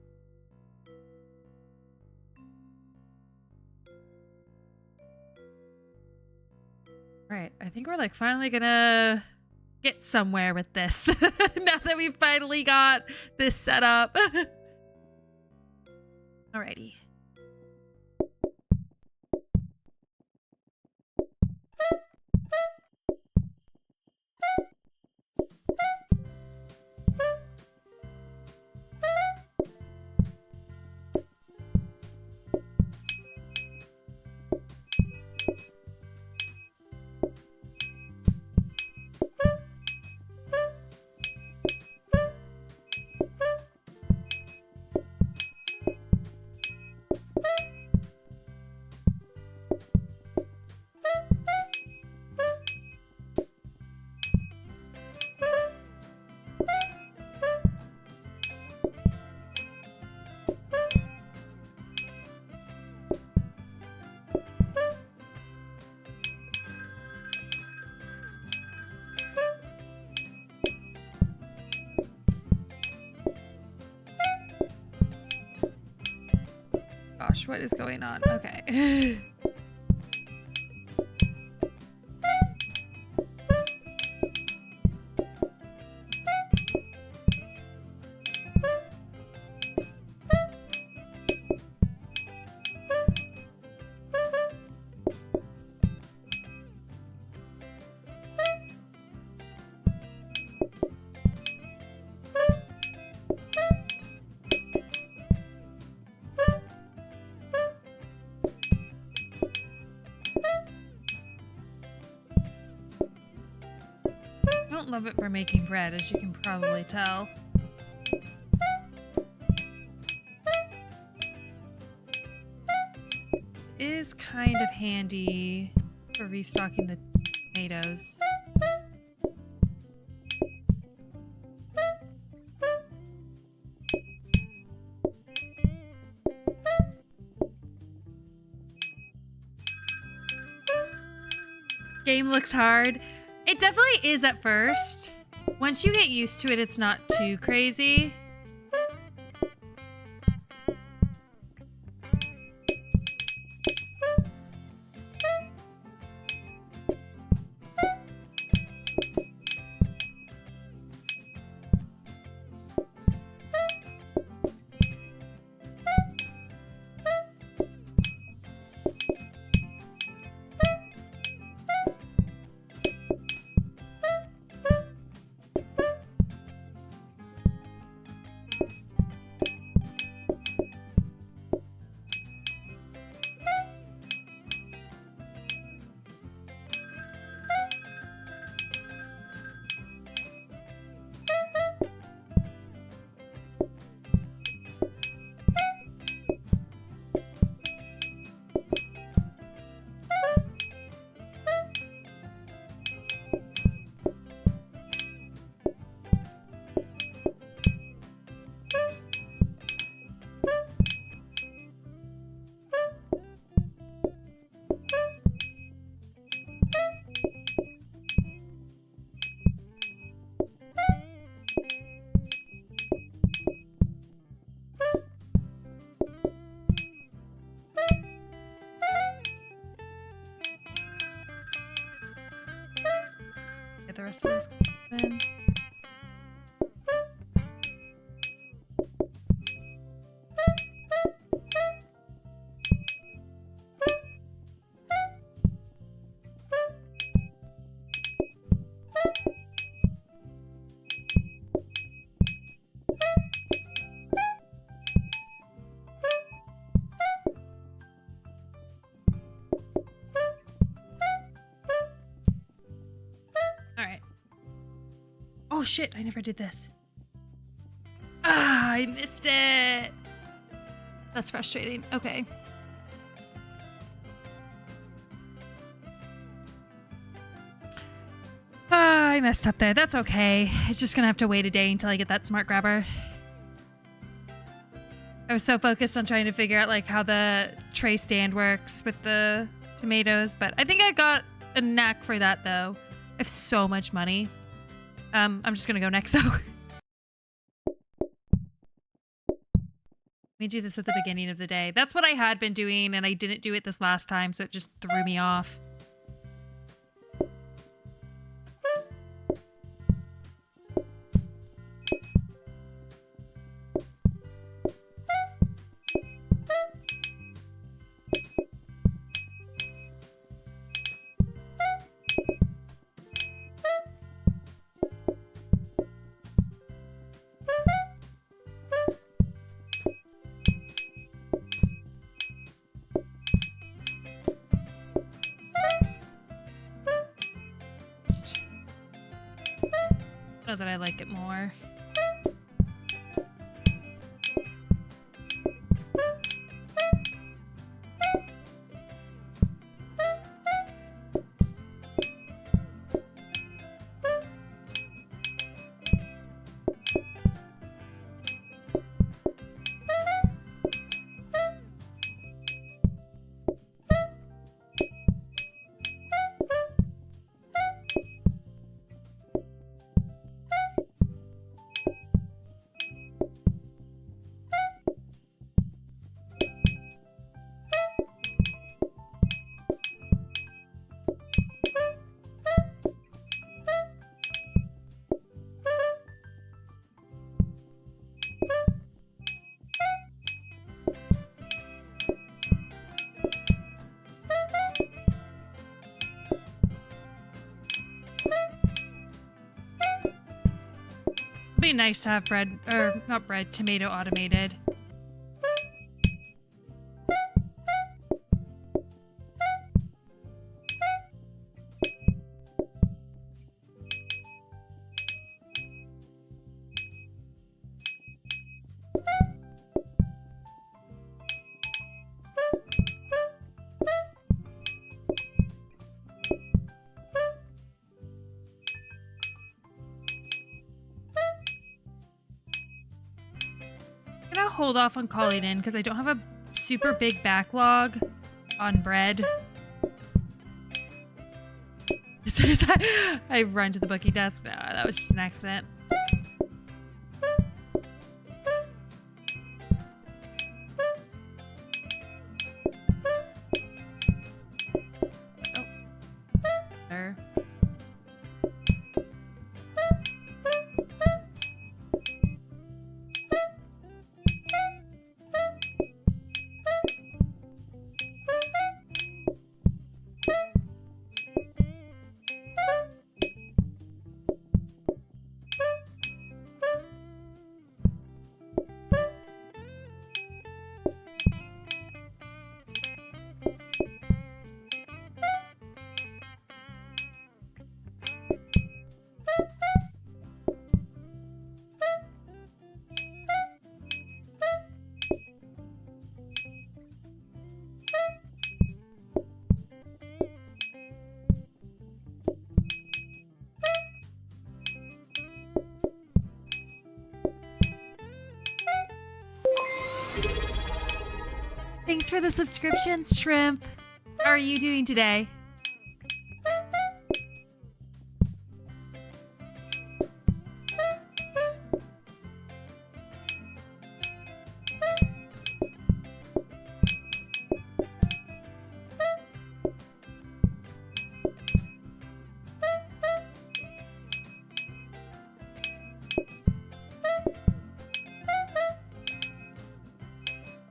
Alright, I think we're like finally gonna get somewhere with this. Now that we've finally got this set up. Alrighty. Gosh, what is going on? Okay. I don't love it for making bread, as you can probably tell. It is kind of handy for restocking the tomatoes. Game looks hard. It definitely is at first. Once you get used to it, it's not too crazy. the rest of this in. Oh shit, I never did this. Ah, I missed it. That's frustrating. Okay. Ah, I messed up there. That's okay. It's just gonna have to wait a day until I get that smart grabber. I was so focused on trying to figure out like how the tray stand works with the tomatoes, but I think I got a knack for that though. I have so much money. I'm just gonna go next though. Let me do this at the beginning of the day. That's what I had been doing and I didn't do it this last time, so it just threw me off. That I like it more. Be nice to have bread, or not bread, tomato automated. Hold off on calling in because I don't have a super big backlog on bread. I run to the booking desk. No, that was just an accident. Oh. There. Thanks for the subscriptions, Shrimp. How are you doing today?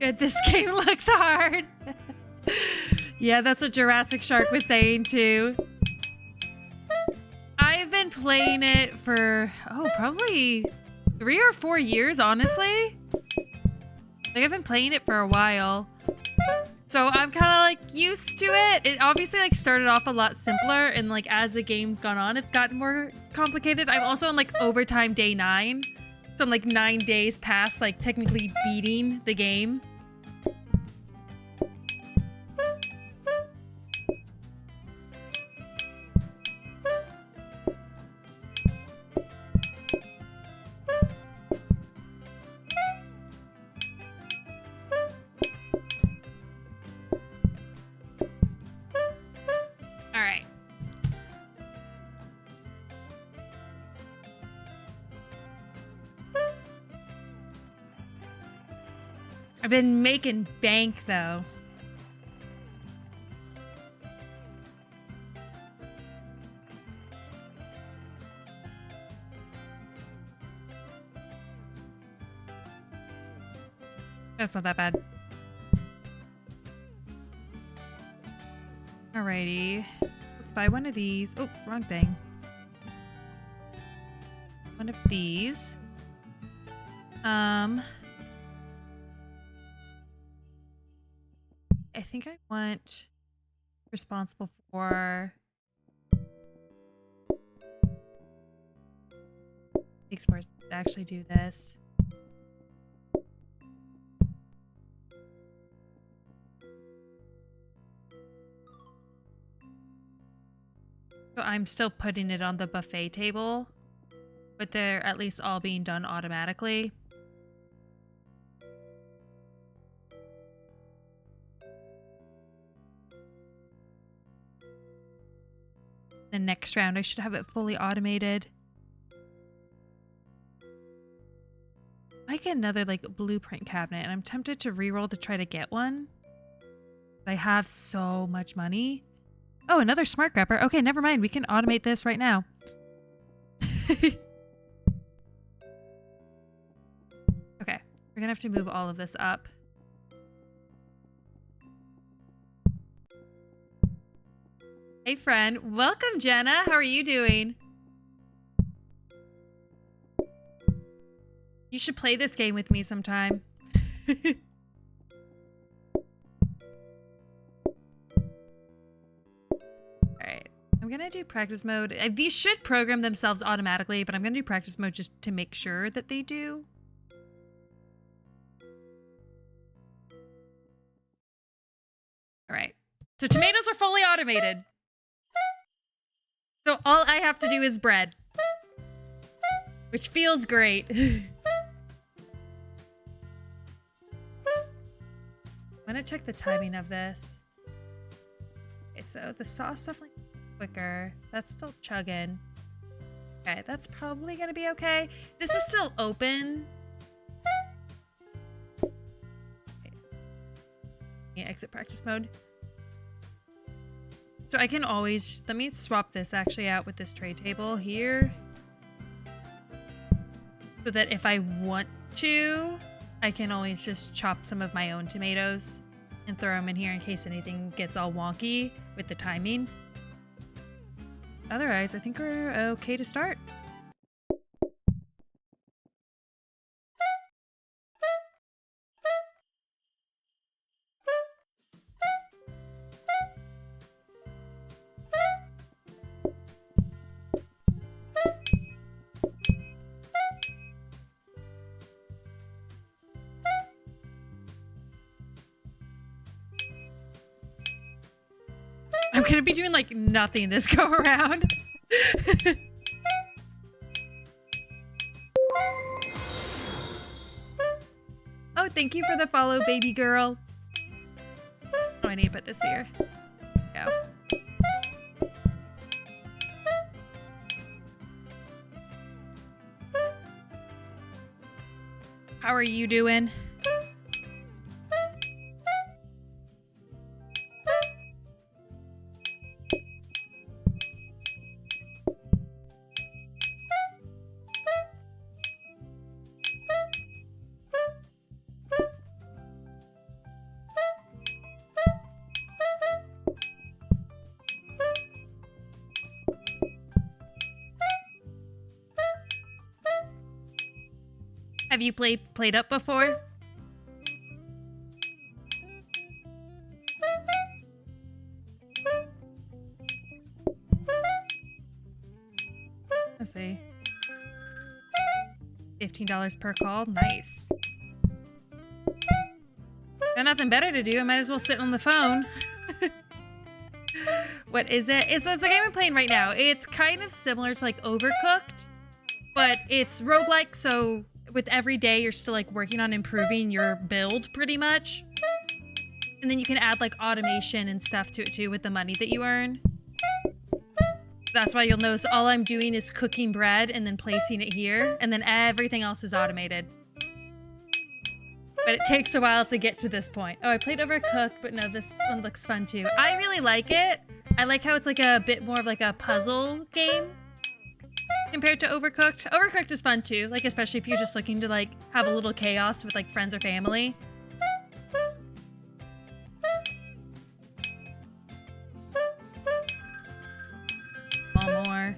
Good, this game looks hard. Yeah, that's what Jurassic Shark was saying too. I've been playing it for, probably 3 or 4 years, honestly. Like, I've been playing it for a while. So I'm kind of like used to it. It obviously like started off a lot simpler, and like as the game's gone on, it's gotten more complicated. I'm also on like overtime day 9. So I'm like 9 days past like technically beating the game. I've been making bank, though. That's not that bad. Alrighty. Let's buy one of these. Oh, wrong thing. One of these. I think I want responsible for exports to actually do this. So I'm still putting it on the buffet table, but they're at least all being done automatically. The next round, I should have it fully automated. I might get another like blueprint cabinet, and I'm tempted to reroll to try to get one. I have so much money. Oh, another smart grabber. Okay, never mind. We can automate this right now. Okay, we're gonna have to move all of this up. Hey friend, welcome Jenna. How are you doing? You should play this game with me sometime. Alright, I'm gonna do practice mode. These should program themselves automatically, but I'm gonna do practice mode just to make sure that they do. Alright, so tomatoes are fully automated. So all I have to do is bread. Which feels great. I'm gonna check the timing of this. Okay, so the sauce definitely quicker. That's still chugging. Okay, that's probably gonna be okay. This is still open. Okay. Yeah, exit practice mode. So I can always, let me swap this actually out with this tray table here. So that if I want to, I can always just chop some of my own tomatoes and throw them in here in case anything gets all wonky with the timing. Otherwise, I think we're okay to start. I'm gonna be doing like nothing this go around. Oh, thank you for the follow, baby girl. Oh, I need to put this here. Go. How are you doing? Have you played PlateUp before? Let's see. $15 per call. Nice. Got nothing better to do. I might as well sit on the phone. What is it? It's the game I'm playing right now. It's kind of similar to like Overcooked, but it's roguelike, so with every day you're still like working on improving your build pretty much. And then you can add like automation and stuff to it too with the money that you earn. That's why you'll notice all I'm doing is cooking bread and then placing it here, and then everything else is automated. But it takes a while to get to this point. Oh, I played Overcooked, but no, this one looks fun too. I really like it. I like how it's like a bit more of like a puzzle game compared to Overcooked. Overcooked is fun too, like especially if you're just looking to like have a little chaos with like friends or family. One more.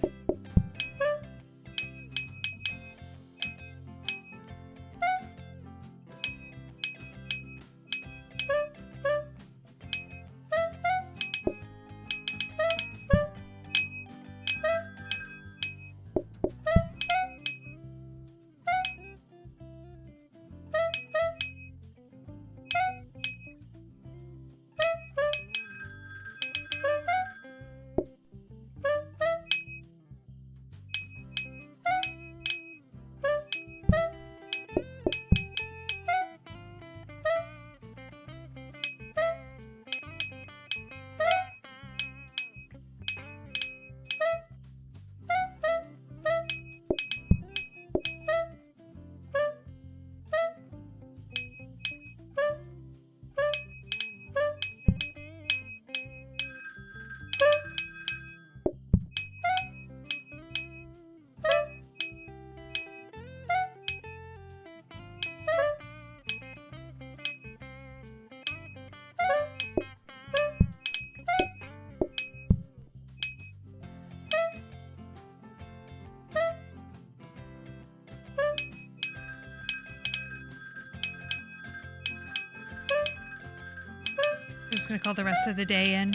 I'm just gonna call the rest of the day in.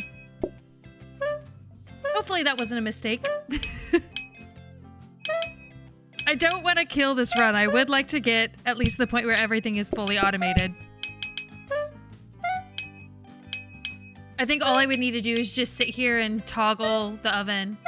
Hopefully that wasn't a mistake. I don't want to kill this run. I would like to get at least the point where everything is fully automated. I think all I would need to do is just sit here and toggle the oven.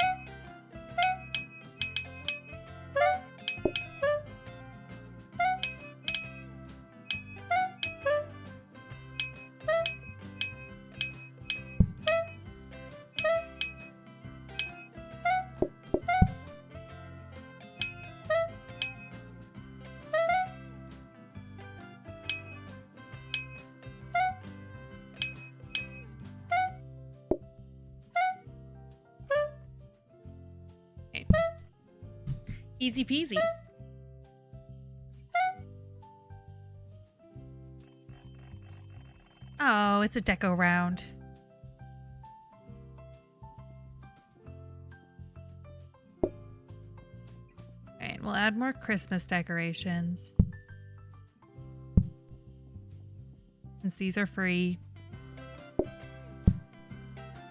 Easy peasy. Oh, it's a deco round. Alright, we'll add more Christmas decorations. Since these are free.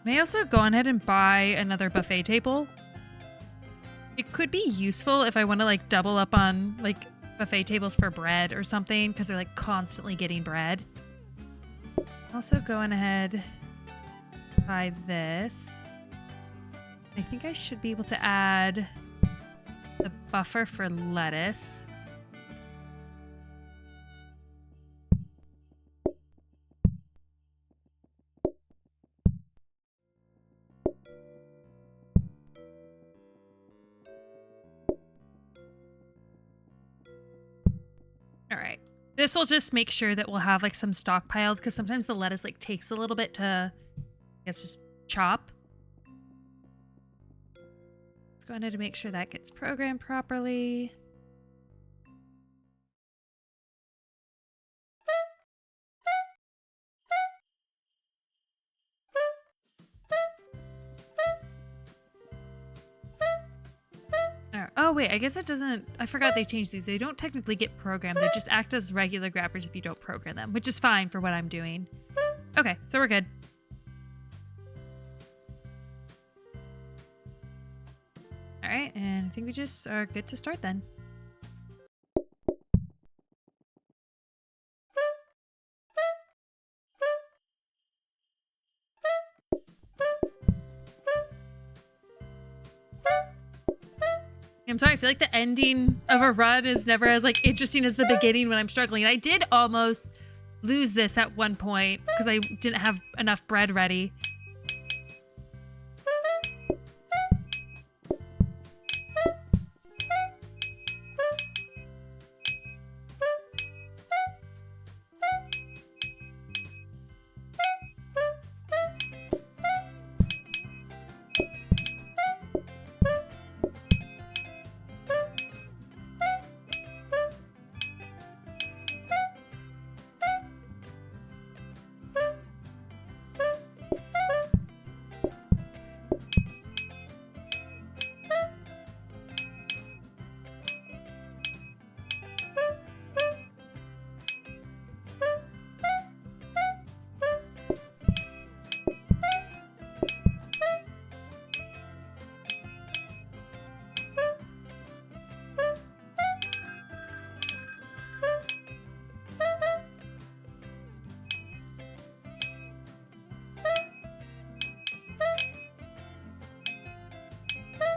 May also go ahead and buy another buffet table. It could be useful if I want to like double up on like buffet tables for bread or something, because they're like constantly getting bread. Also going ahead, buy this. I think I should be able to add the buffer for lettuce. All right. This will just make sure that we'll have like some stockpiled, because sometimes the lettuce like takes a little bit to, I guess, just chop. Let's go ahead and make sure that gets programmed properly. Oh wait, I guess it doesn't, I forgot they changed these. They don't technically get programmed. They just act as regular grabbers if you don't program them, which is fine for what I'm doing. Okay, so we're good. All right, and I think we just are good to start then. I'm sorry, I feel like the ending of a run is never as like interesting as the beginning when I'm struggling. I did almost lose this at one point because I didn't have enough bread ready.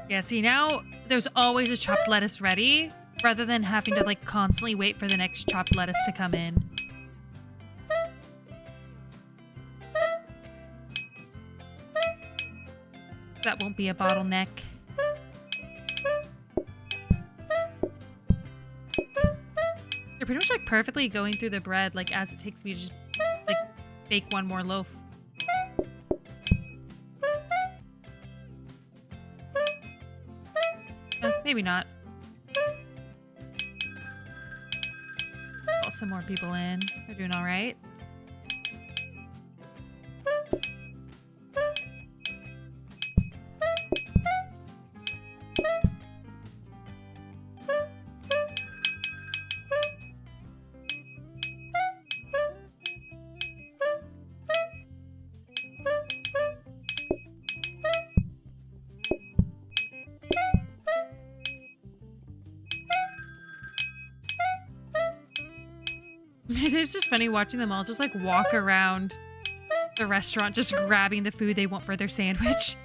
Yeah, see, now there's always a chopped lettuce ready, rather than having to like constantly wait for the next chopped lettuce to come in. That won't be a bottleneck. You're pretty much like perfectly going through the bread, like as it takes me to just like bake one more loaf. Maybe not. Call some more people in. They're doing all right. It is just funny watching them all just like walk around the restaurant just grabbing the food they want for their sandwich.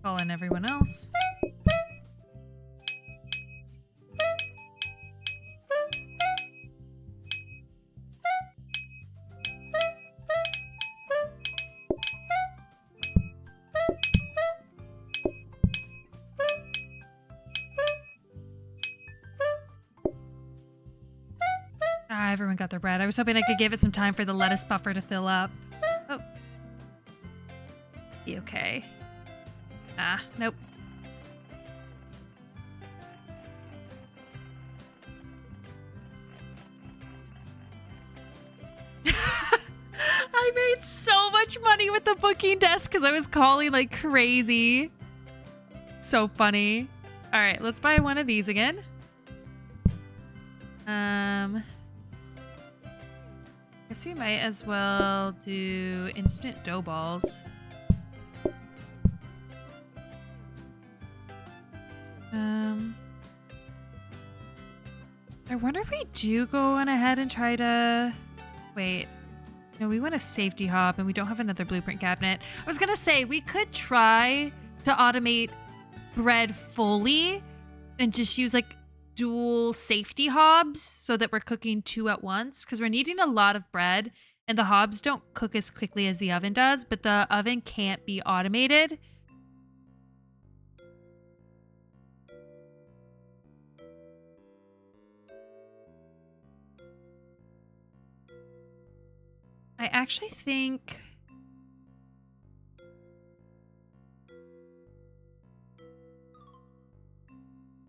Call in everyone else. Ah, everyone got their bread. I was hoping I could give it some time for the lettuce buffer to fill up. Oh. Be okay. Ah, nope. I made so much money funny with the booking desk because I was calling like crazy. So funny. All right, let's buy one of these again. Guess we might as well do instant dough balls. I wonder if we do go on ahead and try to... Wait. No, we want a safety hob and we don't have another blueprint cabinet. I was gonna say, we could try to automate bread fully and just use like dual safety hobs so that we're cooking 2 at once because we're needing a lot of bread and the hobs don't cook as quickly as the oven does, but the oven can't be automated. I actually think...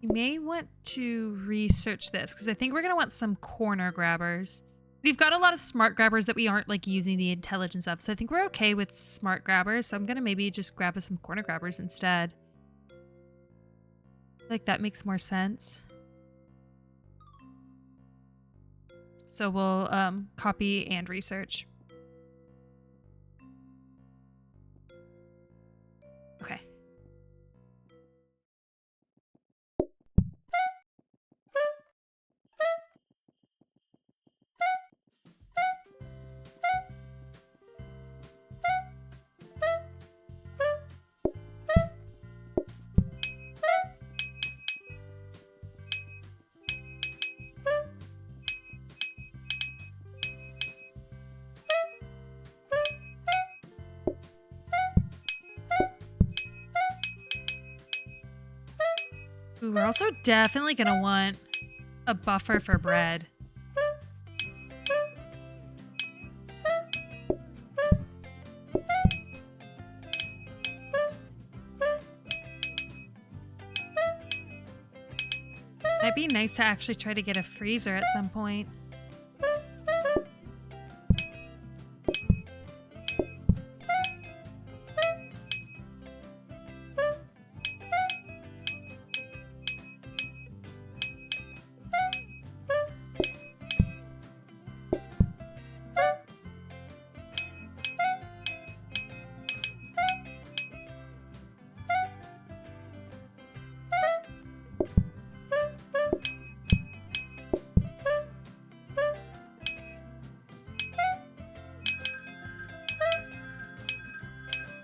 You may want to research this because I think we're going to want some corner grabbers. We've got a lot of smart grabbers that we aren't like using the intelligence of, so I think we're okay with smart grabbers. So I'm going to maybe just grab us some corner grabbers instead. Like that makes more sense. So we'll copy and research. Okay. Ooh, we're also definitely gonna want a buffer for bread. Might be nice to actually try to get a freezer at some point.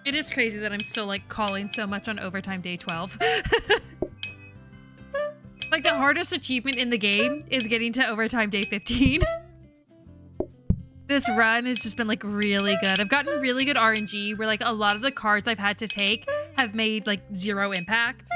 It is crazy that I'm still like calling so much on overtime day 12. Like the hardest achievement in the game is getting to overtime day 15. This run has just been like really good. I've gotten really good RNG where like a lot of the cars I've had to take have made like 0 impact.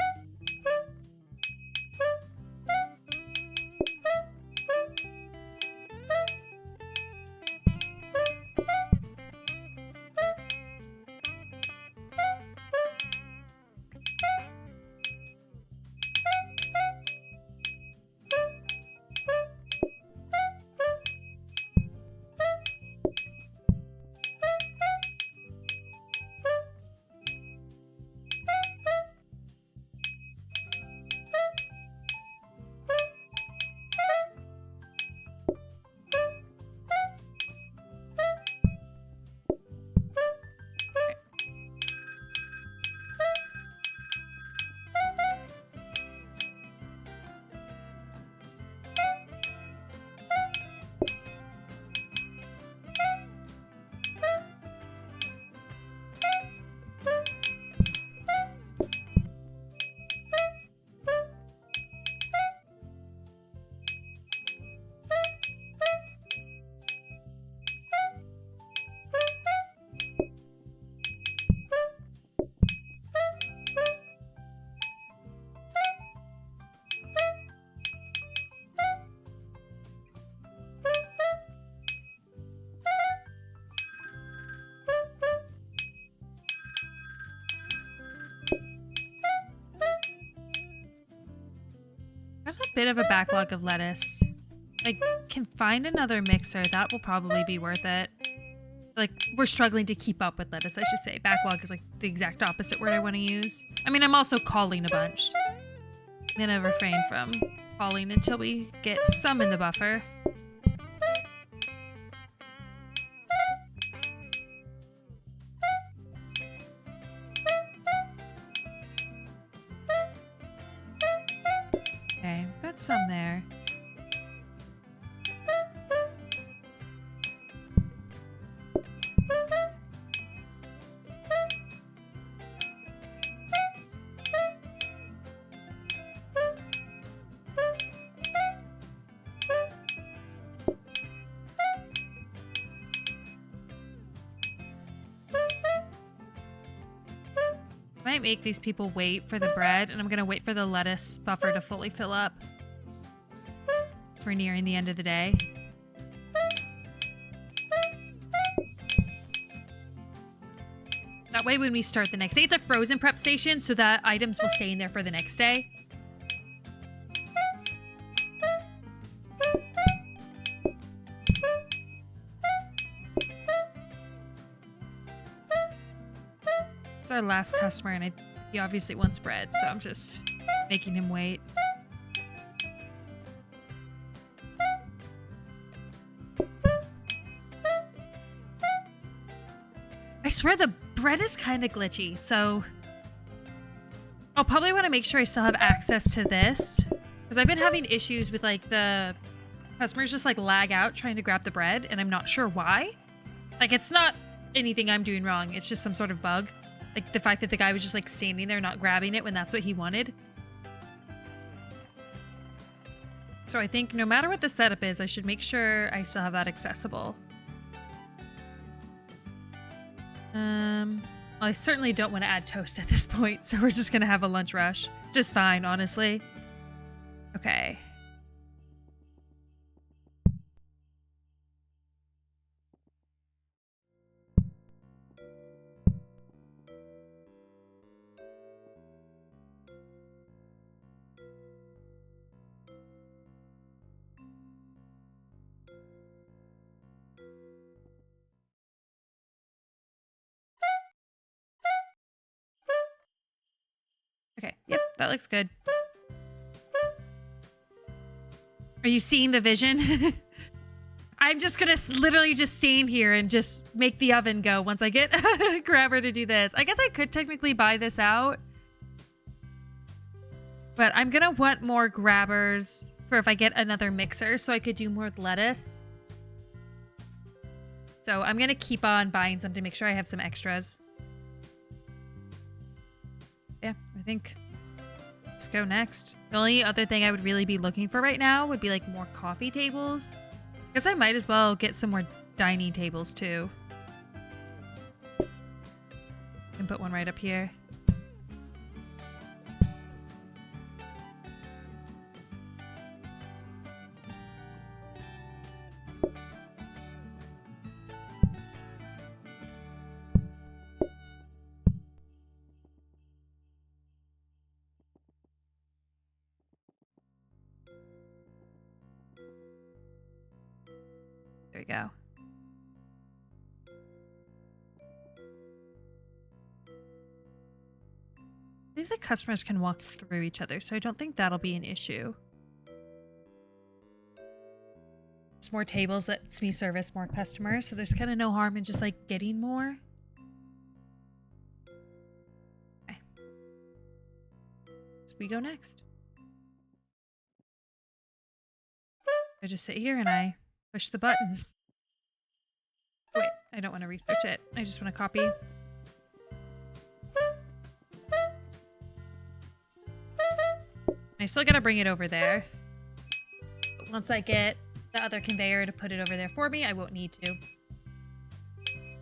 I have a bit of a backlog of lettuce. I can find another mixer. That will probably be worth it. Like, we're struggling to keep up with lettuce, I should say. Backlog is like the exact opposite word I want to use. I mean, I'm also calling a bunch. I'm gonna refrain from calling until we get some in the buffer. Okay, we've got some there. Might make these people wait for the bread, and I'm gonna wait for the lettuce buffer to fully fill up. We're nearing the end of the day. That way when we start the next day, it's a frozen prep station, so that items will stay in there for the next day. It's our last customer, and he obviously wants bread, so I'm just making him wait. I swear the bread is kind of glitchy, so I'll probably want to make sure I still have access to this, because I've been having issues with like the customers just like lag out trying to grab the bread, and I'm not sure why. Like, it's not anything I'm doing wrong, it's just some sort of bug. Like the fact that the guy was just like standing there not grabbing it when that's what he wanted. So I think no matter what the setup is, I should make sure I still have that accessible. I certainly don't want to add toast at this point, so we're just gonna have a lunch rush. Just fine, honestly. Okay. Okay, yep, that looks good. Are you seeing the vision? I'm just gonna literally just stand here and just make the oven go once I get a grabber to do this. I guess I could technically buy this out, but I'm gonna want more grabbers for if I get another mixer so I could do more with lettuce. So I'm gonna keep on buying some to make sure I have some extras. Yeah, I think let's go next. The only other thing I would really be looking for right now would be like more coffee tables. I guess I might as well get some more dining tables too. And put one right up here. There we go. These like customers can walk through each other, so I don't think that'll be an issue. There's more tables lets me service more customers, so there's kind of no harm in just like getting more. Okay. So we go next. I just sit here and I push the button. Wait, I don't want to research it. I just want to copy. I still gotta bring it over there. But once I get the other conveyor to put it over there for me, I won't need to.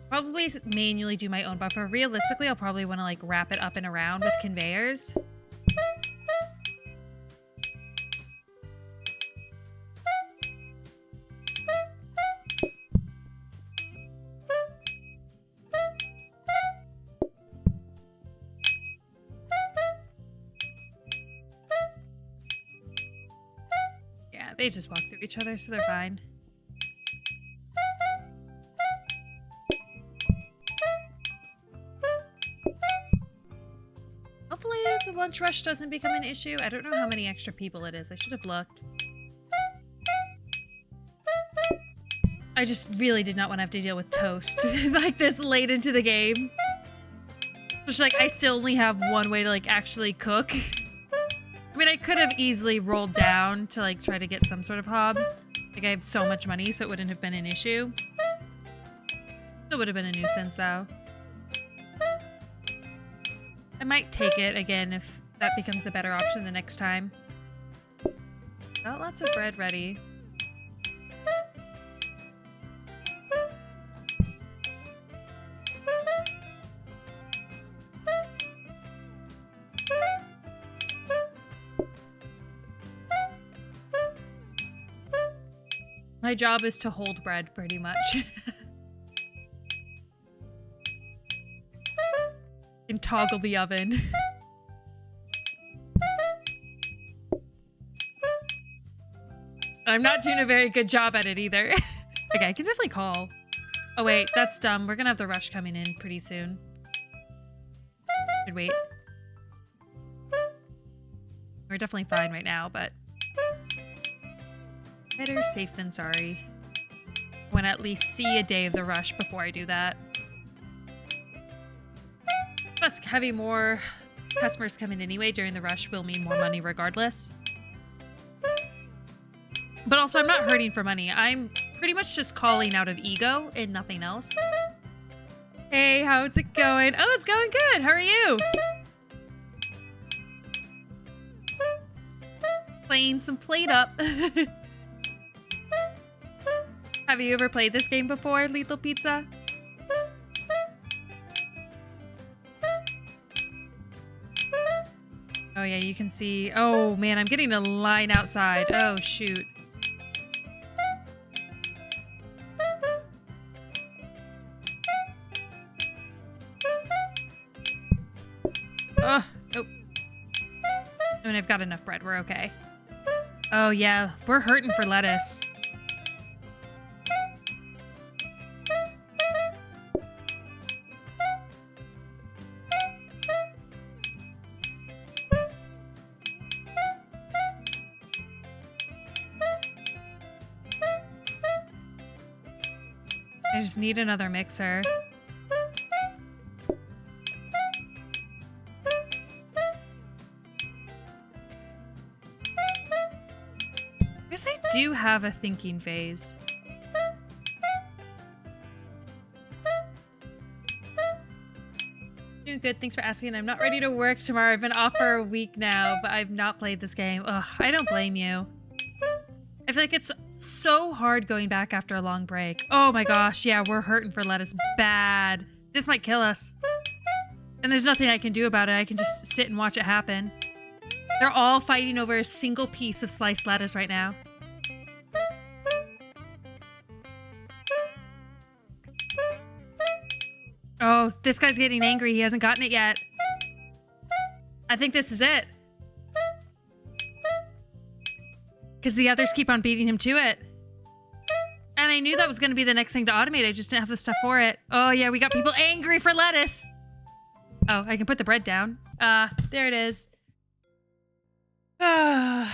Probably manually do my own buffer. Realistically, I'll probably want to like wrap it up and around with conveyors. They just walk through each other, so they're fine. lunch rush doesn't become an issue. I don't know how many extra people it is. I should have looked. I just really did not want to have to deal with toast like this late into the game. Which, like, I still only have one way to, like, actually cook. I mean, I could have easily rolled down to, like, try to get some sort of hob. Like, I have so much money, so it wouldn't have been an issue. Still would have been a nuisance, though. I might take it again if that becomes the better option the next time. Got lots of bread ready. My job is to hold bread, pretty much. And toggle the oven. I'm not doing a very good job at it either. Okay, I can definitely call. Oh wait, that's dumb. We're gonna have the rush coming in pretty soon. Should wait. We're definitely fine right now, but better safe than sorry. I want to at least see a day of the rush before I do that. Plus, having more customers come in anyway during the rush will mean more money regardless. But also, I'm not hurting for money. I'm pretty much just calling out of ego and nothing else. Hey, how's it going? Oh, it's going good. How are you? Playing some PlateUp. Have you ever played this game before, Lethal Pizza? Oh yeah, you can see. Oh man, I'm getting a line outside. Oh shoot. Oh, nope. I mean, I've got enough bread. We're okay. Oh yeah, we're hurting for lettuce. I just need another mixer. I guess I do have a thinking phase. Doing good, thanks for asking. I'm not ready to work tomorrow. I've been off for a week now, but I've not played this game. Ugh, I don't blame you. I feel like it's so hard going back after a long break. Oh my gosh, yeah, we're hurting for lettuce bad. This might kill us. And there's nothing I can do about it. I can just sit and watch it happen. They're all fighting over a single piece of sliced lettuce right now. Oh, this guy's getting angry. He hasn't gotten it yet. I think this is it. Because the others keep on beating him to it. And I knew that was going to be the next thing to automate. I just didn't have the stuff for it. Oh, yeah, we got people angry for lettuce. Oh, I can put the bread down. There it is. End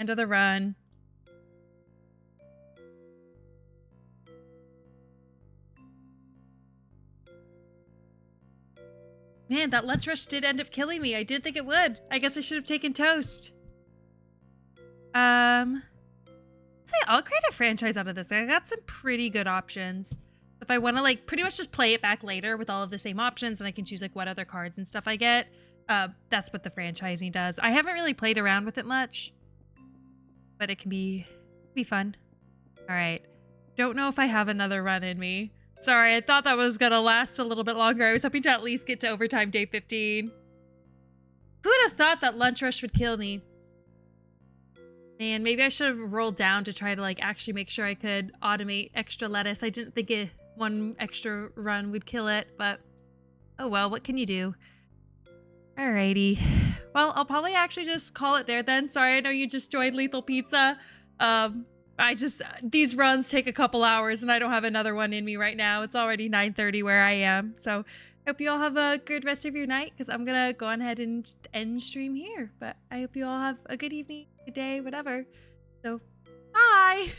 of the run. Man, that lunch rush did end up killing me. I did think it would. I guess I should have taken toast. I'll create a franchise out of this. I got some pretty good options. If I want to like pretty much just play it back later with all of the same options and I can choose like what other cards and stuff I get, that's what the franchising does. I haven't really played around with it much, but it can be fun. All right. Don't know if I have another run in me. Sorry, I thought that was gonna last a little bit longer. I was hoping to at least get to overtime day 15. Who would have thought that lunch rush would kill me? And maybe I should have rolled down to try to like actually make sure I could automate extra lettuce. I didn't think one extra run would kill it, but oh well, what can you do? Alrighty. Well, I'll probably actually just call it there then. Sorry, I know you just joined Lethal Pizza. I these runs take a couple hours and I don't have another one in me right now. It's already 9:30 where I am. So hope you all have a good rest of your night because I'm going to go on ahead and just end stream here. But I hope you all have a good evening, good day, whatever. So bye.